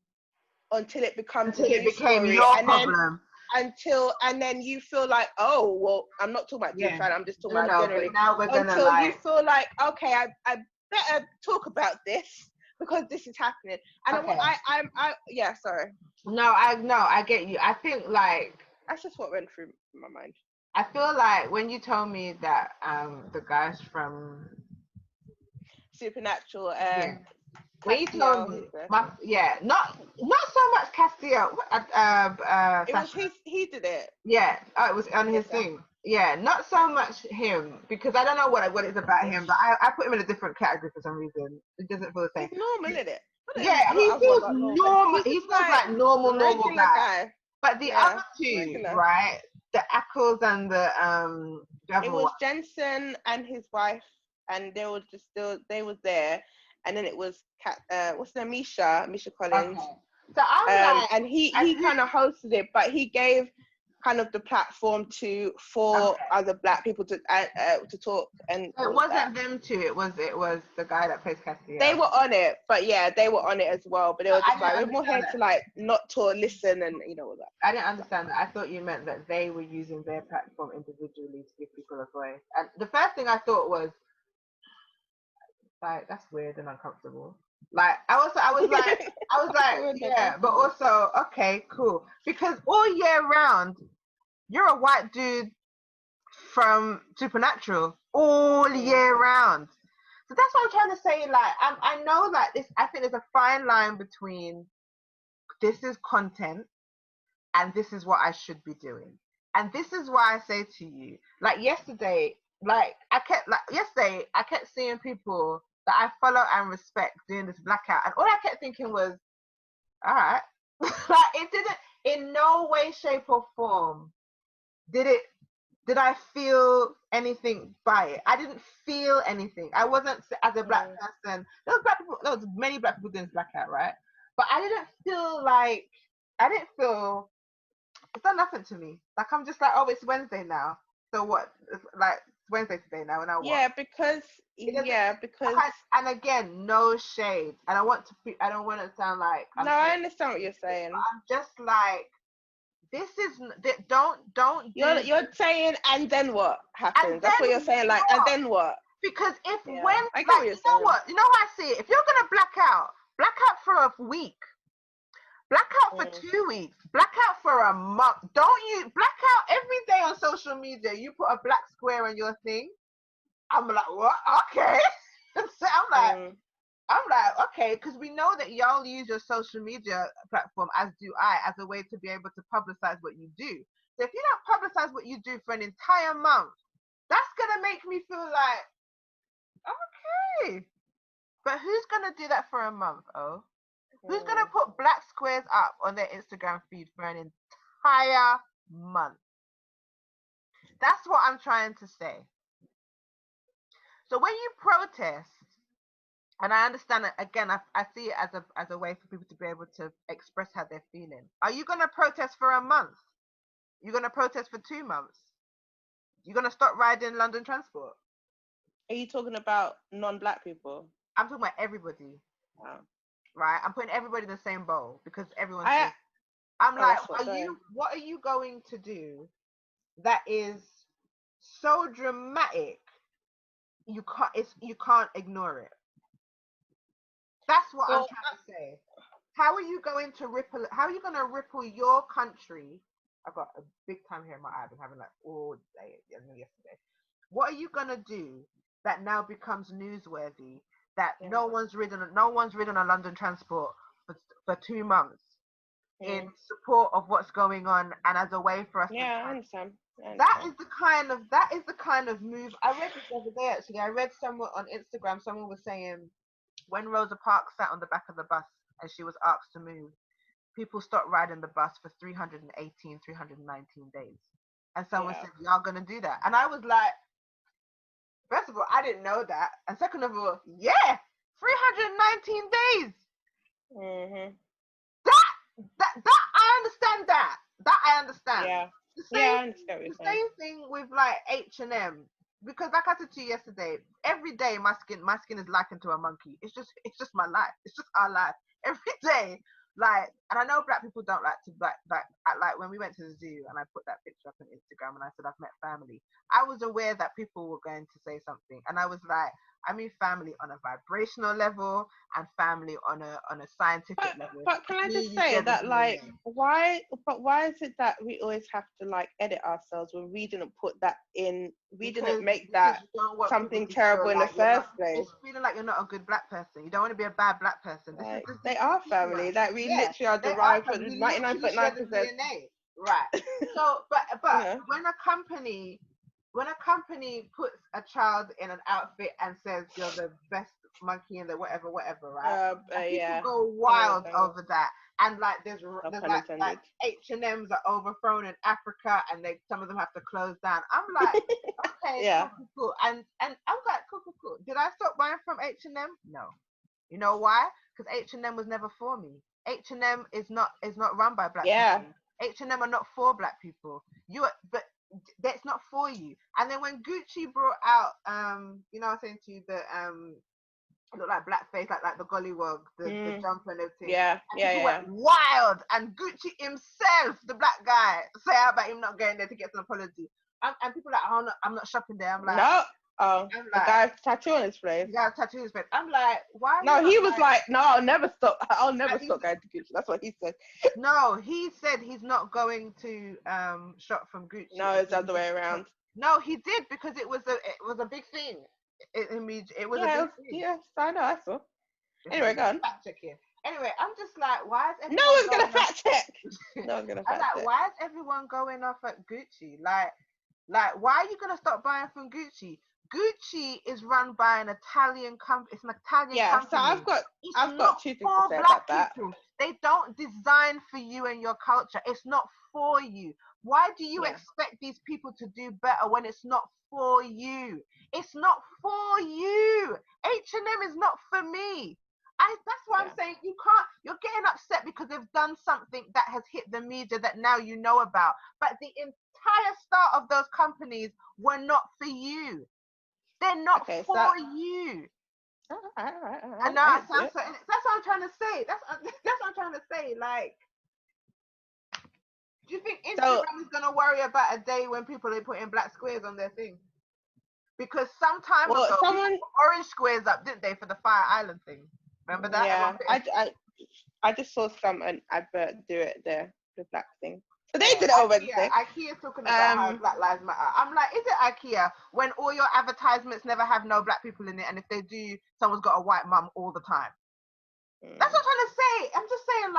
until it becomes a news story, your and problem? And then you feel like, oh well, I'm not talking about George Floyd, I'm just talking about generally. But now we're gonna until you feel like, okay, I better talk about this because this is happening. And Okay. yeah, sorry. No, I get you. I think like That's just what went through my mind. I feel like when you told me that the guys from Supernatural, when you told me, not so much Castiel. it was he did it. Yeah, it was on his thing. Yeah, not so much him, because I don't know what it's about him, but I put him in a different category for some reason. It doesn't feel the same. He's normal, isn't it? Yeah, he feels normal. He feels like normal guy. But the other two, regular. Right? The Ackles and the it was Jensen and his wife, and they were they was there, and then it was what's her name, Misha Collins. Okay. So I'm like, and he kind of hosted it, but he gave kind of the platform for other black people to talk. And it wasn't them two. It was the guy that plays Castiel. They were on it, but yeah, they were on it as well. But they were just like, we're more here to like not talk, listen, and all that. I didn't understand that. I thought you meant that they were using their platform individually to give people a voice. And the first thing I thought was, like, that's weird and uncomfortable. Like I was like, yeah, but also, okay, cool. Because all year round, you're a white dude from Supernatural all year round. So that's what I'm trying to say. Like, I know that I think there's a fine line between this is content and this is what I should be doing. And this is why I say to you, like yesterday, I kept seeing people that I follow and respect doing this blackout, and all I kept thinking was, all right. Like, it didn't, in no way, shape, or form did I feel anything by it. I didn't feel anything. I wasn't, as a black person, there was many black people doing this blackout, right? But I didn't feel it's done nothing to me. Like, I'm just like, oh, it's Wednesday now, so what? It's like, it's Wednesday today now, and I yeah, because and again, no shade, and I don't want to sound like I understand what you're saying. I'm just like, this is don't you're saying, and then what happens? That's what you're saying, like, and then what? Because if I get what you're saying. What, you know how I see it? If you're gonna black out for a week, black out for 2 weeks, black out for a month. Don't you black out every day on social media? You put a black square on your thing. I'm like, what? Okay. So I'm like, okay, because we know that y'all use your social media platform, as do I, as a way to be able to publicize what you do. So if you don't publicize what you do for an entire month, that's gonna make me feel like, okay, but who's gonna do that for a month? Oh, who's gonna put black squares up on their Instagram feed for an entire month? That's what I'm trying to say. So when you protest, and I understand it, again, I see it as a way for people to be able to express how they're feeling. Are you going to protest for a month? You're going to protest for 2 months? You're going to stop riding London Transport? Are you talking about non-black people? I'm talking about everybody. Wow. Right? I'm putting everybody in the same bowl because everyone's I'm like, what are you going to do that is so dramatic you can't ignore it? That's what I'm trying to say. How are you going to ripple your country? I've got a big time here in my eye. I've been having like all day yesterday. What are you gonna do that now becomes newsworthy? That no one's ridden on London Transport for 2 months in support of what's going on, and as a way for us to I understand. That is the kind of move. I read this the other day, actually. I read someone on Instagram, someone was saying, when Rosa Parks sat on the back of the bus and she was asked to move, people stopped riding the bus for 319 days. And someone said, y'all going to do that? And I was like, first of all, I didn't know that. And second of all, 319 319 days. Mhm. That I understand that. That I understand. Yeah. The Yeah, I same, understand what you're the saying. same thing with like H&M. Because like I said to you yesterday, every day my skin is likened to a monkey. It's just my life. It's just our life. Every day. Like, and I know black people don't like to like when we went to the zoo and I put that picture up on Instagram and I said I've met family. I was aware that people were going to say something, and I was like, I mean family on a vibrational level and family on a scientific level. But can I just Really say go the that, same like, way. why is it that we always have to like edit ourselves when we didn't put that in? We didn't make that you don't want something people to terrible feel in the like you're not, first place. it's feeling like you're not a good black person. You don't want to be a bad black person. Like, This they is are stigma. family. Like, we Yeah, literally are they are derived from family. We literally share the 99.9%. DNA. Right. So, but You know? when a company puts a child in an outfit and says you're the best monkey in the whatever, right? And people Yeah. go wild Yeah. over that. And like there's No pun like intended. H&Ms are overthrown in Africa, and some of them have to close down. I'm like, okay, Yeah. cool. And I'm like, cool. Did I stop buying from H&M? No. You know why? Because H&M was never for me. H&M is not run by black Yeah. people. H&M are not for black people. But that's not for you. And then when Gucci brought out, you know, I was saying to you that it looked like blackface, like the gollywog, the jumper and everything. Yeah. And Yeah. people Yeah. went wild, and Gucci himself, the black guy, say about him not going there to get an apology. And people are like, oh, no, I'm not shopping there. I'm like, No. Oh, I'm the like, guy with tattoo on his face. you got a tattoo on his face. I'm like, why? No, he was like, no, I'll never stop. I'll never Like, stop going to Gucci. That's what he said. No, he said he's not going to shop from Gucci. No, it's the other way around. No, he did, because it was a big thing. It was a big thing. Yes, I know, I saw. Anyway, go on. Fact check here. Anyway, I'm just like, why is everyone No one's gonna going off- fact check. No one's gonna I'm fact like, check. why is everyone going off at Gucci? Like, why are you gonna stop buying from Gucci? Gucci is run by an Italian company. It's an Italian company. So I've got two things to say black about that. people. They don't design for you and your culture. It's not for you. Why do you expect these people to do better when it's not for you? It's not for you. H&M is not for me. That's why I'm saying you can't. You're getting upset because they've done something that has hit the media that now you know about. But the entire start of those companies were not for you. They're not for you. All right. I know I sound so. That's what I'm trying to say. That's what I'm trying to say. Like, do you think Instagram is gonna worry about a day when people are putting black squares on their thing? Because some time ago, people put orange squares up, didn't they, for the Fire Island thing? Remember that? Yeah, I just saw an advert do it there, the black thing. So they did it over there. IKEA's talking about how Black Lives Matter. I'm like, is it IKEA when all your advertisements never have no black people in it, and if they do, someone's got a white mum all the time? That's what I'm trying to say. I'm just saying,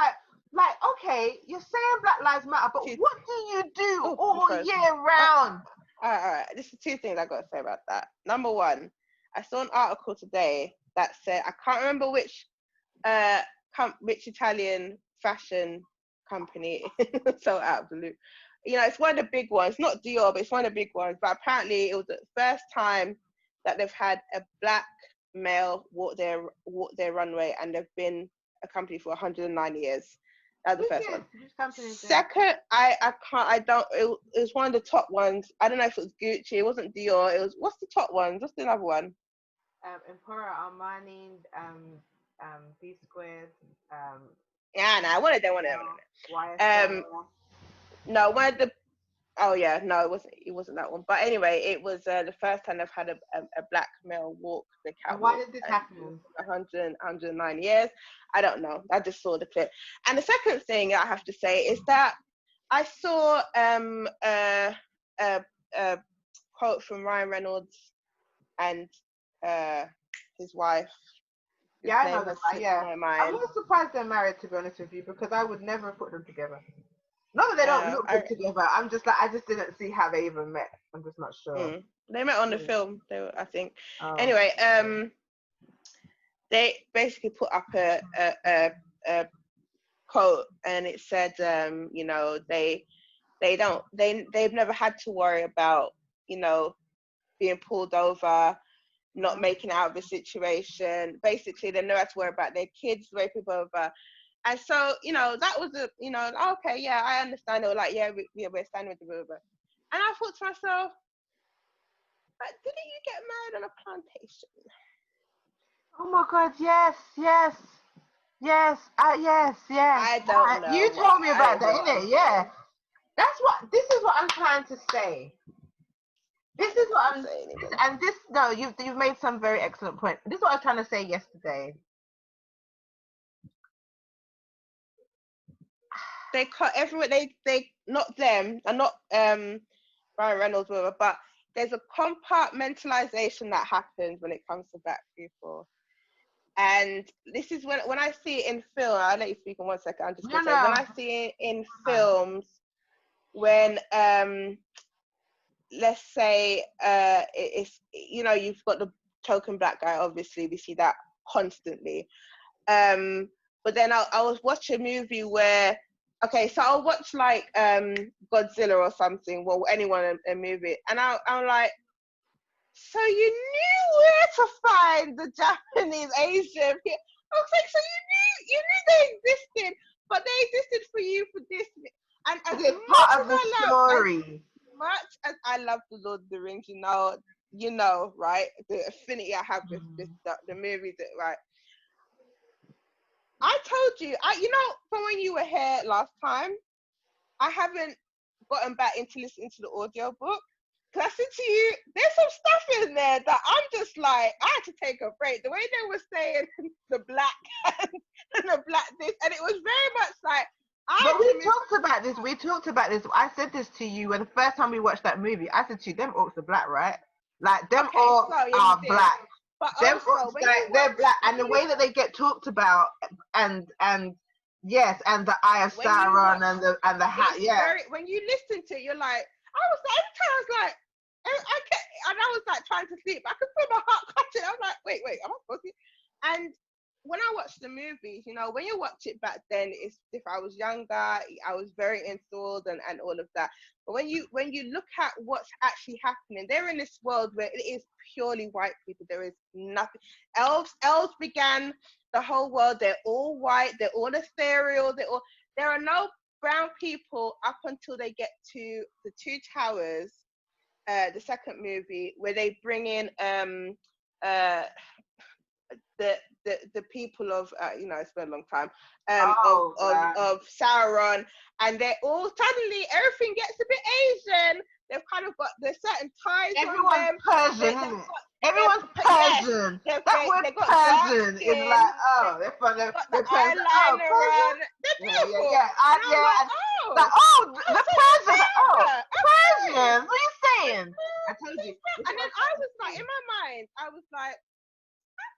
like, okay, you're saying Black Lives Matter, but what do you do all year round? All right. This is two things I got to say about that. Number one, I saw an article today that said, I can't remember which Italian fashion company, so out of the loop. You know, it's one of the big ones, not Dior, but it's one of the big ones. But apparently it was the first time that they've had a black male walk their runway, and they've been a company for 109 years. That's the first one. Second, it was one of the top ones. I don't know if it was Gucci, it wasn't Dior. It was, what's the top ones? What's the other one? Emporia, Armani, B Squared, one of them. No, one of the. Oh yeah, no, it wasn't that one. But anyway, it was the first time I've had a black male walk the catwalk. Why did this happen? 109 years. I don't know. I just saw the clip. And the second thing I have to say is that I saw a quote from Ryan Reynolds and his wife. Yeah, I know that. Yeah, I'm not surprised they're married, to be honest with you, because I would never have put them together. Not that they don't look good together. I'm just like, I just didn't see how they even met. I'm just not sure. They met on the film, I think. Anyway, they basically put up a quote, and it said, you know, they've never had to worry about, you know, being pulled over not making it out of the situation. Basically, they know how to worry about their kids, the way people over. And so, that was okay, yeah, I understand. They were like, yeah, we're standing with the river. And I thought to myself, but didn't you get married on a plantation? Oh my God, yes. Yes. I don't know. You told me about that, innit? Yeah. This is what I'm trying to say. This is what I'm saying. You've made some very excellent point. This is what I was trying to say yesterday. They cut everyone. They not them, and not Ryan Reynolds, whatever. But there's a compartmentalization that happens when it comes to Black people, and this is when I see it in film. I'll let you speak in 1 second. I'm just gonna say when I see it in films, when let's say it's you've got the token Black guy. Obviously, we see that constantly. But then I was watching a movie where. Okay, so I'll watch like Godzilla or something, well, anyone in a movie, and I'm like, so you knew where to find the Japanese Asian people. I was like, so you knew they existed, but they existed for you for this. And as it's part of the story. As much as I love the Lord of the Rings, right, the affinity I have with the movies, right. I told you, from when you were here last time, I haven't gotten back into listening to the audiobook. Because I said to you, there's some stuff in there that I'm just like, I had to take a break. The way they were saying the Black and the Black this, and it was very much like, But we talked about this. I said this to you when the first time we watched that movie. I said to you, them orcs are Black, right? Like, them orcs are Black. But them also, they're Black, and the way that they get talked about, and yes, and the Eye of Sauron and the hat, yeah. When you listen to it, you're like, I was like trying to sleep. I could feel my heart catching. I was like, wait, am I supposed to? And when I watched the movies, when you watch it back then, it's if I was younger, I was very enthralled and all of that. But when you look at what's actually happening, they're in this world where it is purely white people. There is nothing. Elves began the whole world. They're all white. They're all ethereal. There are no brown people up until they get to the Two Towers, the second movie, where they bring in the people of it's been a long time of Sauron, and they're all suddenly everything gets a bit Asian. They've kind of got there's certain ties. Everyone's Persian. Everyone's Persian. That word Persian is like, they're Persian. Eyeliner on. They're beautiful. Yeah. The Persians. Persians. What are you saying? I told you. And then I was like, in my mind, I was like,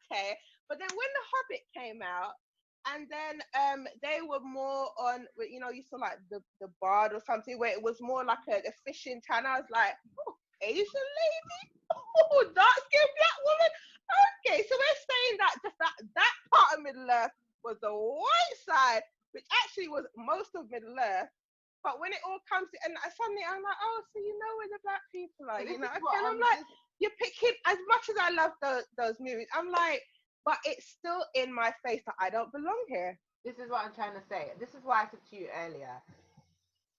okay. But then when The Hobbit came out, and then they were more on, you saw like the Bard or something, where it was more like a fishing town. I was like, Asian lady? Dark-skinned Black woman? Okay, so we're saying that just that part of Middle Earth was the white side, which actually was most of Middle Earth. But when it all comes to, and suddenly I'm like, so you know where the Black people are, and I'm like, you're picking, as much as I love those movies, I'm like, but it's still in my face that I don't belong here. This is what I'm trying to say. This is why I said to you earlier,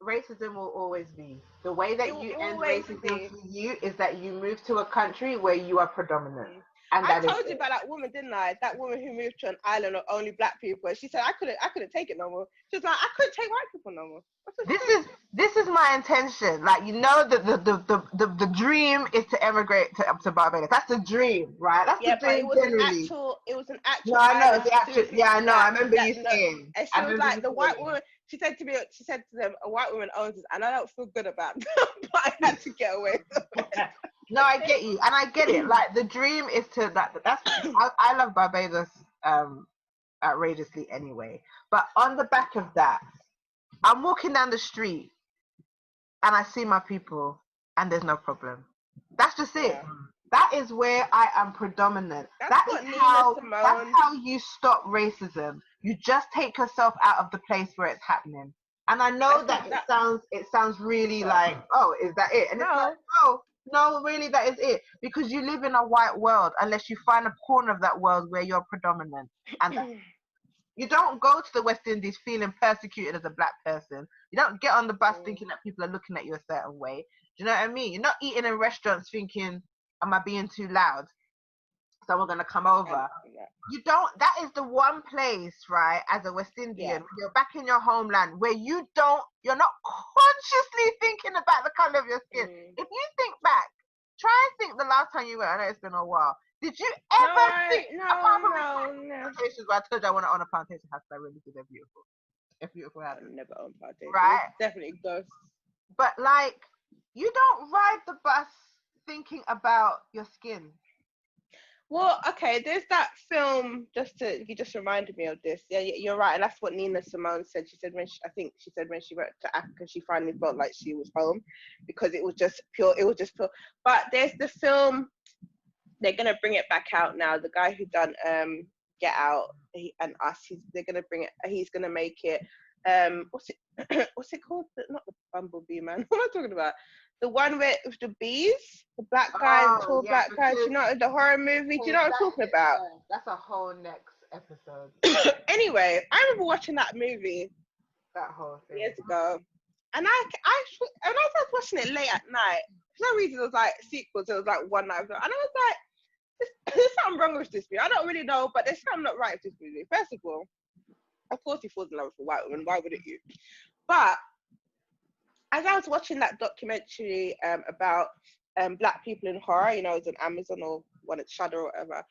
racism will always be. The way that you end racism for you is that you move to a country where you are predominant. And I told you about that woman, didn't I? That woman who moved to an island of only Black people. She said I couldn't take it no more. She was like, I couldn't take white people no more. This is my intention. Like, the dream is to emigrate to Barbados. That's the dream, right? That's the dream. But it was an actual. No, I know it's the actual. Yeah, I know. I remember you saying. And she was like, the white woman. She said to them, a white woman owns this, and I don't feel good about it, but I had to get away. No, I get you, and I get it. Like, the dream is to I love Barbados outrageously anyway. But on the back of that, I'm walking down the street and I see my people, and there's no problem. That's just it. Yeah. That is where I am predominant. That's how you stop racism. You just take yourself out of the place where it's happening. And I know it sounds really like, is that it? And it's like, No, really, that is it. Because you live in a white world unless you find a corner of that world where you're predominant. And you don't go to the West Indies feeling persecuted as a black person. You don't get on the bus thinking that people are looking at you a certain way. Do you know what I mean? You're not eating in restaurants thinking, am I being too loud? Someone gonna come over. You don't. That is the one place, right? As a West Indian, you're back in your homeland where you're not consciously thinking about the color of your skin. If you think back, try and think the last time you went. I know it's been a while. Did you ever think? Apart from plantations, where I told you I want to own a plantation house, I really do. They're beautiful. They're beautiful houses. I've never owned plantation. Right? It's definitely ghosts. But like, you don't ride the bus thinking about your skin. Well, okay, there's that film, you just reminded me of this. Yeah, you're right. And that's what Nina Simone said. She said when she went to Africa, she finally felt like she was home because it was just pure. But there's the film, they're going to bring it back out now. The guy who done Get Out and Us, they're going to bring it, he's going to make it, what's it called? Not the Bumblebee Man. What am I talking about? The one with the bees, the black guy, the tall black guy. Do you know the horror movie? Do you know what I'm talking about? That's a whole next episode. Anyway, I remember watching that movie. That whole thing. Years ago, and when I started watching it late at night, for no reason it was like sequels. It was like one night, and I was like, "There's something wrong with this movie. I don't really know, but there's something not right with this movie." First of all, of course he falls in love with a white woman. Why wouldn't you? But as I was watching that documentary about black people in horror, you know, it was on Amazon or one at Shudder or whatever,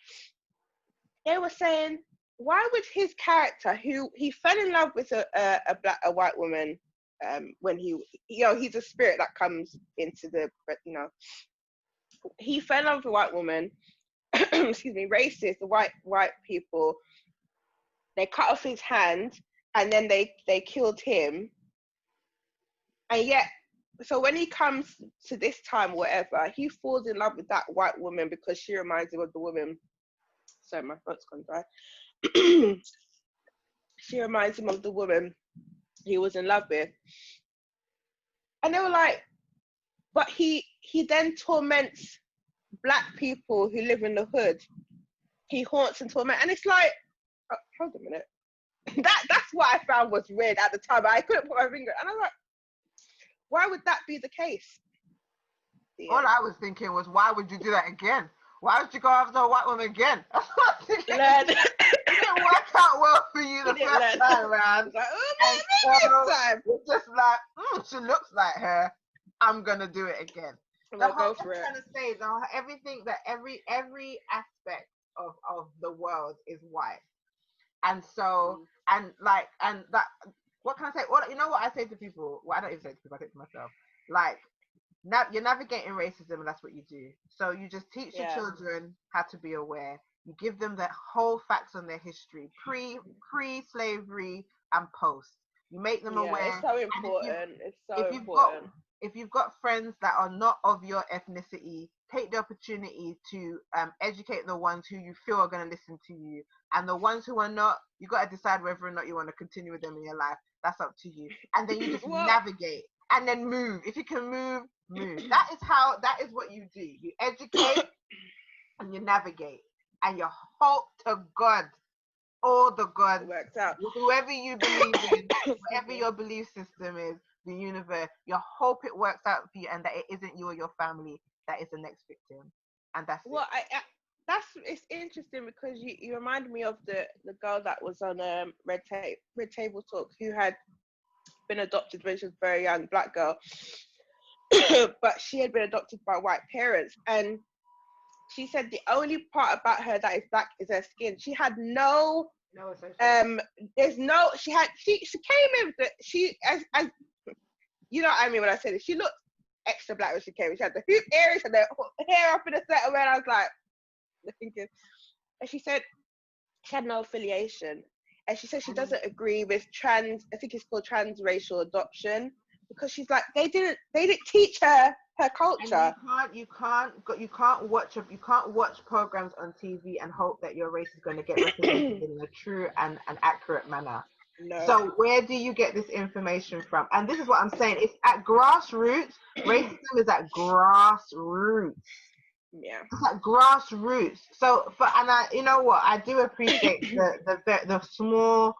they were saying, why would his character, who he fell in love with a white woman when he's a spirit that comes into the, he fell in love with a white woman, excuse me, racist, the white people, they cut off his hand and then they killed him. And yet, so when he comes to this time, whatever, he falls in love with that white woman because she reminds him of the woman. Sorry, my throat's gone dry. She reminds him of the woman he was in love with. And they were like, but he then torments black people who live in the hood. He haunts and torments. And it's like, hold a minute. That's what I found was weird at the time. I couldn't put my finger. And I was like, why would that be the case? Yeah. All I was thinking was, why would you do that again? Why would you go after a white woman again? That's what I'm thinking. It didn't work out well for you the first time around. Like, time. It's just like, she looks like her. I'm gonna do it again. The whole thing I'm trying to say is everything that every aspect of the world is white, and so and that. What can I say? You know what I say to people? Well, I don't even say to people. I say to myself. Like, you're navigating racism, and that's what you do. So you just teach your children how to be aware. You give them the whole facts on their history, pre-slavery and post. You make them aware. It's so important. If you've got friends that are not of your ethnicity, take the opportunity to educate the ones who you feel are going to listen to you, and the ones who are not, you got to decide whether or not you want to continue with them in your life. That's up to you. And then you just navigate and then move. If you can move. That is what you do. You educate and you navigate, and you hope to God, all the God works out. Whoever you believe in, whatever your belief system is, the universe, you hope it works out for you, and that it isn't you or your family that is the next victim. And that's it's interesting because you remind me of the girl that was on Red Table Talk, who had been adopted when she was very young, black girl, but she had been adopted by white parents, and she said the only part about her that is black is her skin. She had no there's no, she came in with as you know what I mean when I say this, she looked extra black when she came in. She had the hoop earrings and the hair up in a certain way, and I was like thinking, and she said she had no affiliation, and she said she doesn't agree with I think it's called transracial adoption, because she's like, they didn't teach her culture. And you can't watch programs on TV and hope that your race is going to get represented in a true and an accurate manner. No. So where do you get this information from? And this is what I'm saying. It's at grassroots. Racism is at grassroots. Yeah. It's at grassroots. So you know what? I do appreciate the small,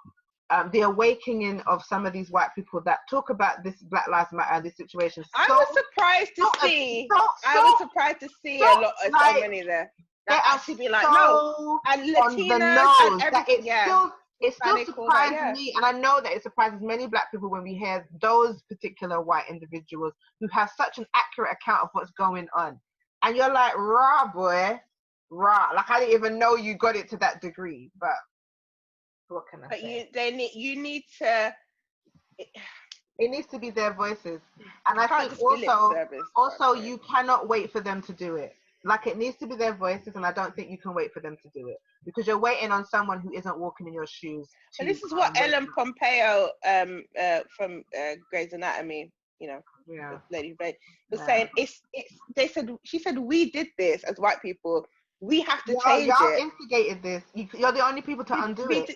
the awakening of some of these white people that talk about this Black Lives Matter, this situation. I was surprised to see. I was surprised to see a lot of so many there. That actually be like, no, and Latinas and everything. It still surprises me, and I know that it surprises many Black people when we hear those particular white individuals who have such an accurate account of what's going on. And you're like, rah, boy, rah. Like, I didn't even know you got it to that degree. But what can I say? You need to. It needs to be their voices. And I think also you cannot wait for them to do it. Like, it needs to be their voices, and I don't think you can wait for them to do it, because you're waiting on someone who isn't walking in your shoes. And this is what Ellen Pompeo from Grey's Anatomy, you know, the lady was saying. She said we did this as white people. We have to change it. Y'all instigated this. You're the only people to undo it.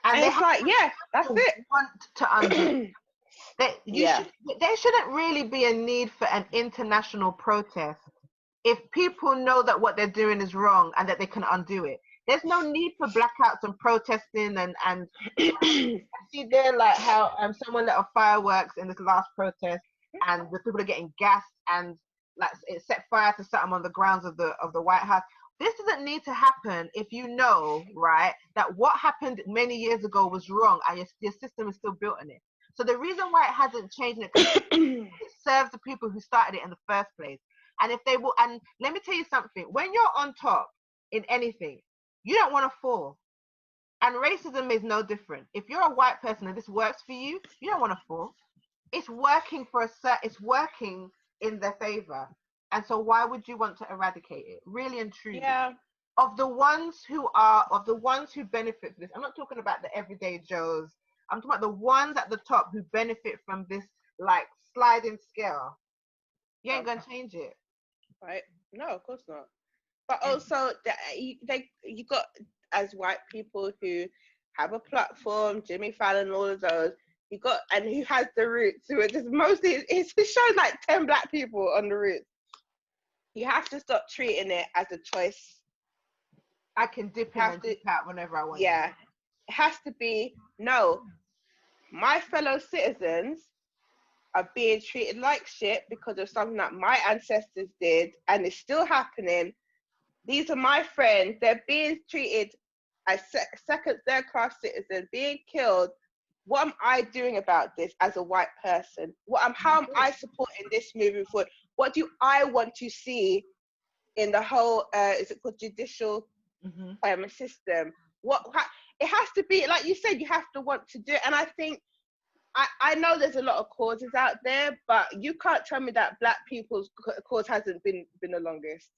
And it's like, that's it. Want to undo it. There shouldn't really be a need for an international protest if people know that what they're doing is wrong and that they can undo it. There's no need for blackouts and protesting and see there, like how someone lit off fireworks in this last protest, and the people are getting gassed, and like it set fire to something on the grounds of the White House. This doesn't need to happen if you know, right, that what happened many years ago was wrong, and your system is still built on it. So the reason why it hasn't changed, it serves the people who started it in the first place. And if they will, and let me tell you something, when you're on top in anything, you don't want to fall. And racism is no different. If you're a white person and this works for you, you don't want to fall. It's working it's working in their favor. And so why would you want to eradicate it? Really and truly. Yeah. Of the ones who benefit from this, I'm not talking about the everyday Joes. I'm talking about the ones at the top who benefit from this, like, sliding scale. You ain't gonna change it. Right? No, of course not. But also, you got, as white people who have a platform, Jimmy Fallon, all of those, you got, and who has the roots, who are just mostly, it's shown like 10 Black people on the roots. You have to stop treating it as a choice. I can dip in and dip out whenever I want. Yeah. It has to be, no, my fellow citizens are being treated like shit because of something that my ancestors did, and it's still happening. These are my friends. They're being treated as second, third class citizens, being killed. What am I doing about this as a white person? How am I supporting this moving forward? What do I want to see in the whole, is it called judicial system? It has to be, like you said, you have to want to do it. And I think, I know there's a lot of causes out there, but you can't tell me that Black people's cause hasn't been the longest.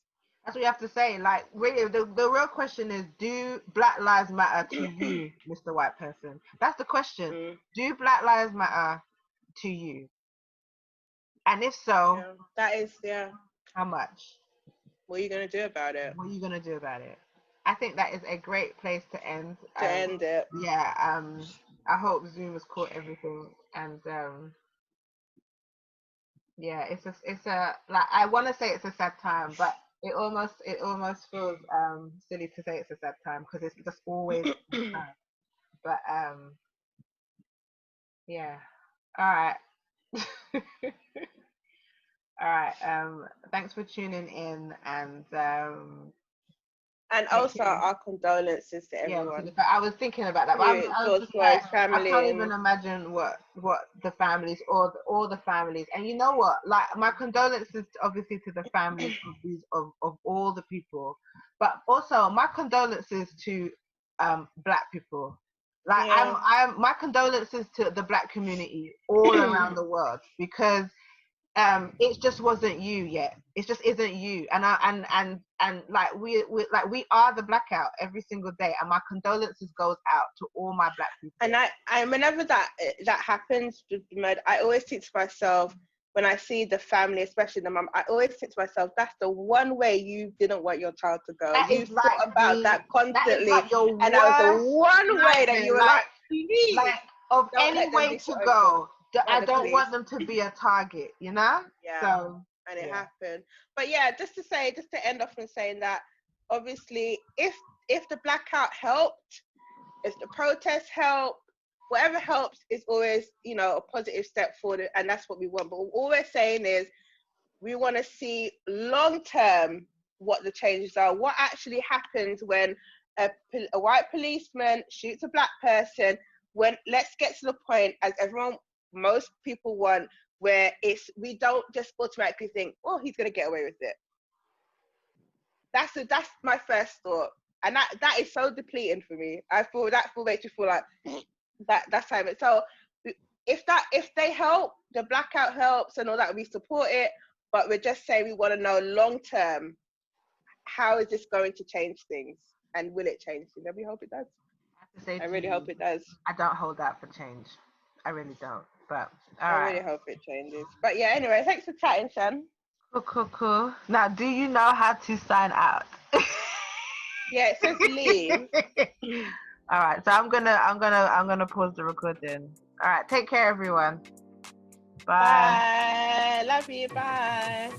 That's what you have to say. Like, really, the real question is, do Black lives matter to you, Mr. White Person? That's the question. Do Black lives matter to you? And if so, that is, how much? What are you going to do about it? What are you going to do about it? I think that is a great place to end. End it. Yeah. I hope Zoom has caught everything, and yeah, it's a like, I want to say it's a sad time, but it almost feels silly to say it's a sad time, because it's just always a sad time. But yeah. All right. All right. Thanks for tuning in, and also our condolences to everyone. Yeah, I was thinking about that. But I can't even imagine what the families or the families. And you know what? Like, my condolences obviously to the families of all the people, but also my condolences to Black people. Like, my condolences to the Black community all around the world, because it just wasn't you yet. It just isn't you. And like we are the blackout every single day. And my condolences goes out to all my Black people. And I whenever that happens with the murder, I always think to myself, when I see the family, especially the mum, I always think to myself, that's the one way you didn't want your child to go. You thought about that constantly, and that was the one way that you were like, please. Like, of Don't any let them way be to so go. by I the don't want police. them to be a target, you know? Yeah. So, And it yeah. happened. But yeah, just to end off and saying that obviously if the blackout helped, if the protests help, whatever helps is always, you know, a positive step forward, and that's what we want. But all we're saying is we want to see long term what the changes are, what actually happens when a white policeman shoots a black person. When let's get to the point, as most people want, where we don't just automatically think, oh, he's gonna get away with it. That's my first thought, and that is so depleting for me. I feel that makes me feel like that's time. So if they help, the blackout helps and all that, we support it. But we're just saying we want to know long term, how is this going to change things, and will it change things? And we hope it does. I really hope it does. I don't hold that for change. I really don't. But I really hope it changes. But yeah, anyway, thanks for chatting, Shan. Cool. Now, do you know how to sign out? Yeah, it says leave. All right, so I'm gonna pause the recording. All right, take care, everyone. Bye. Bye. Love you. Bye.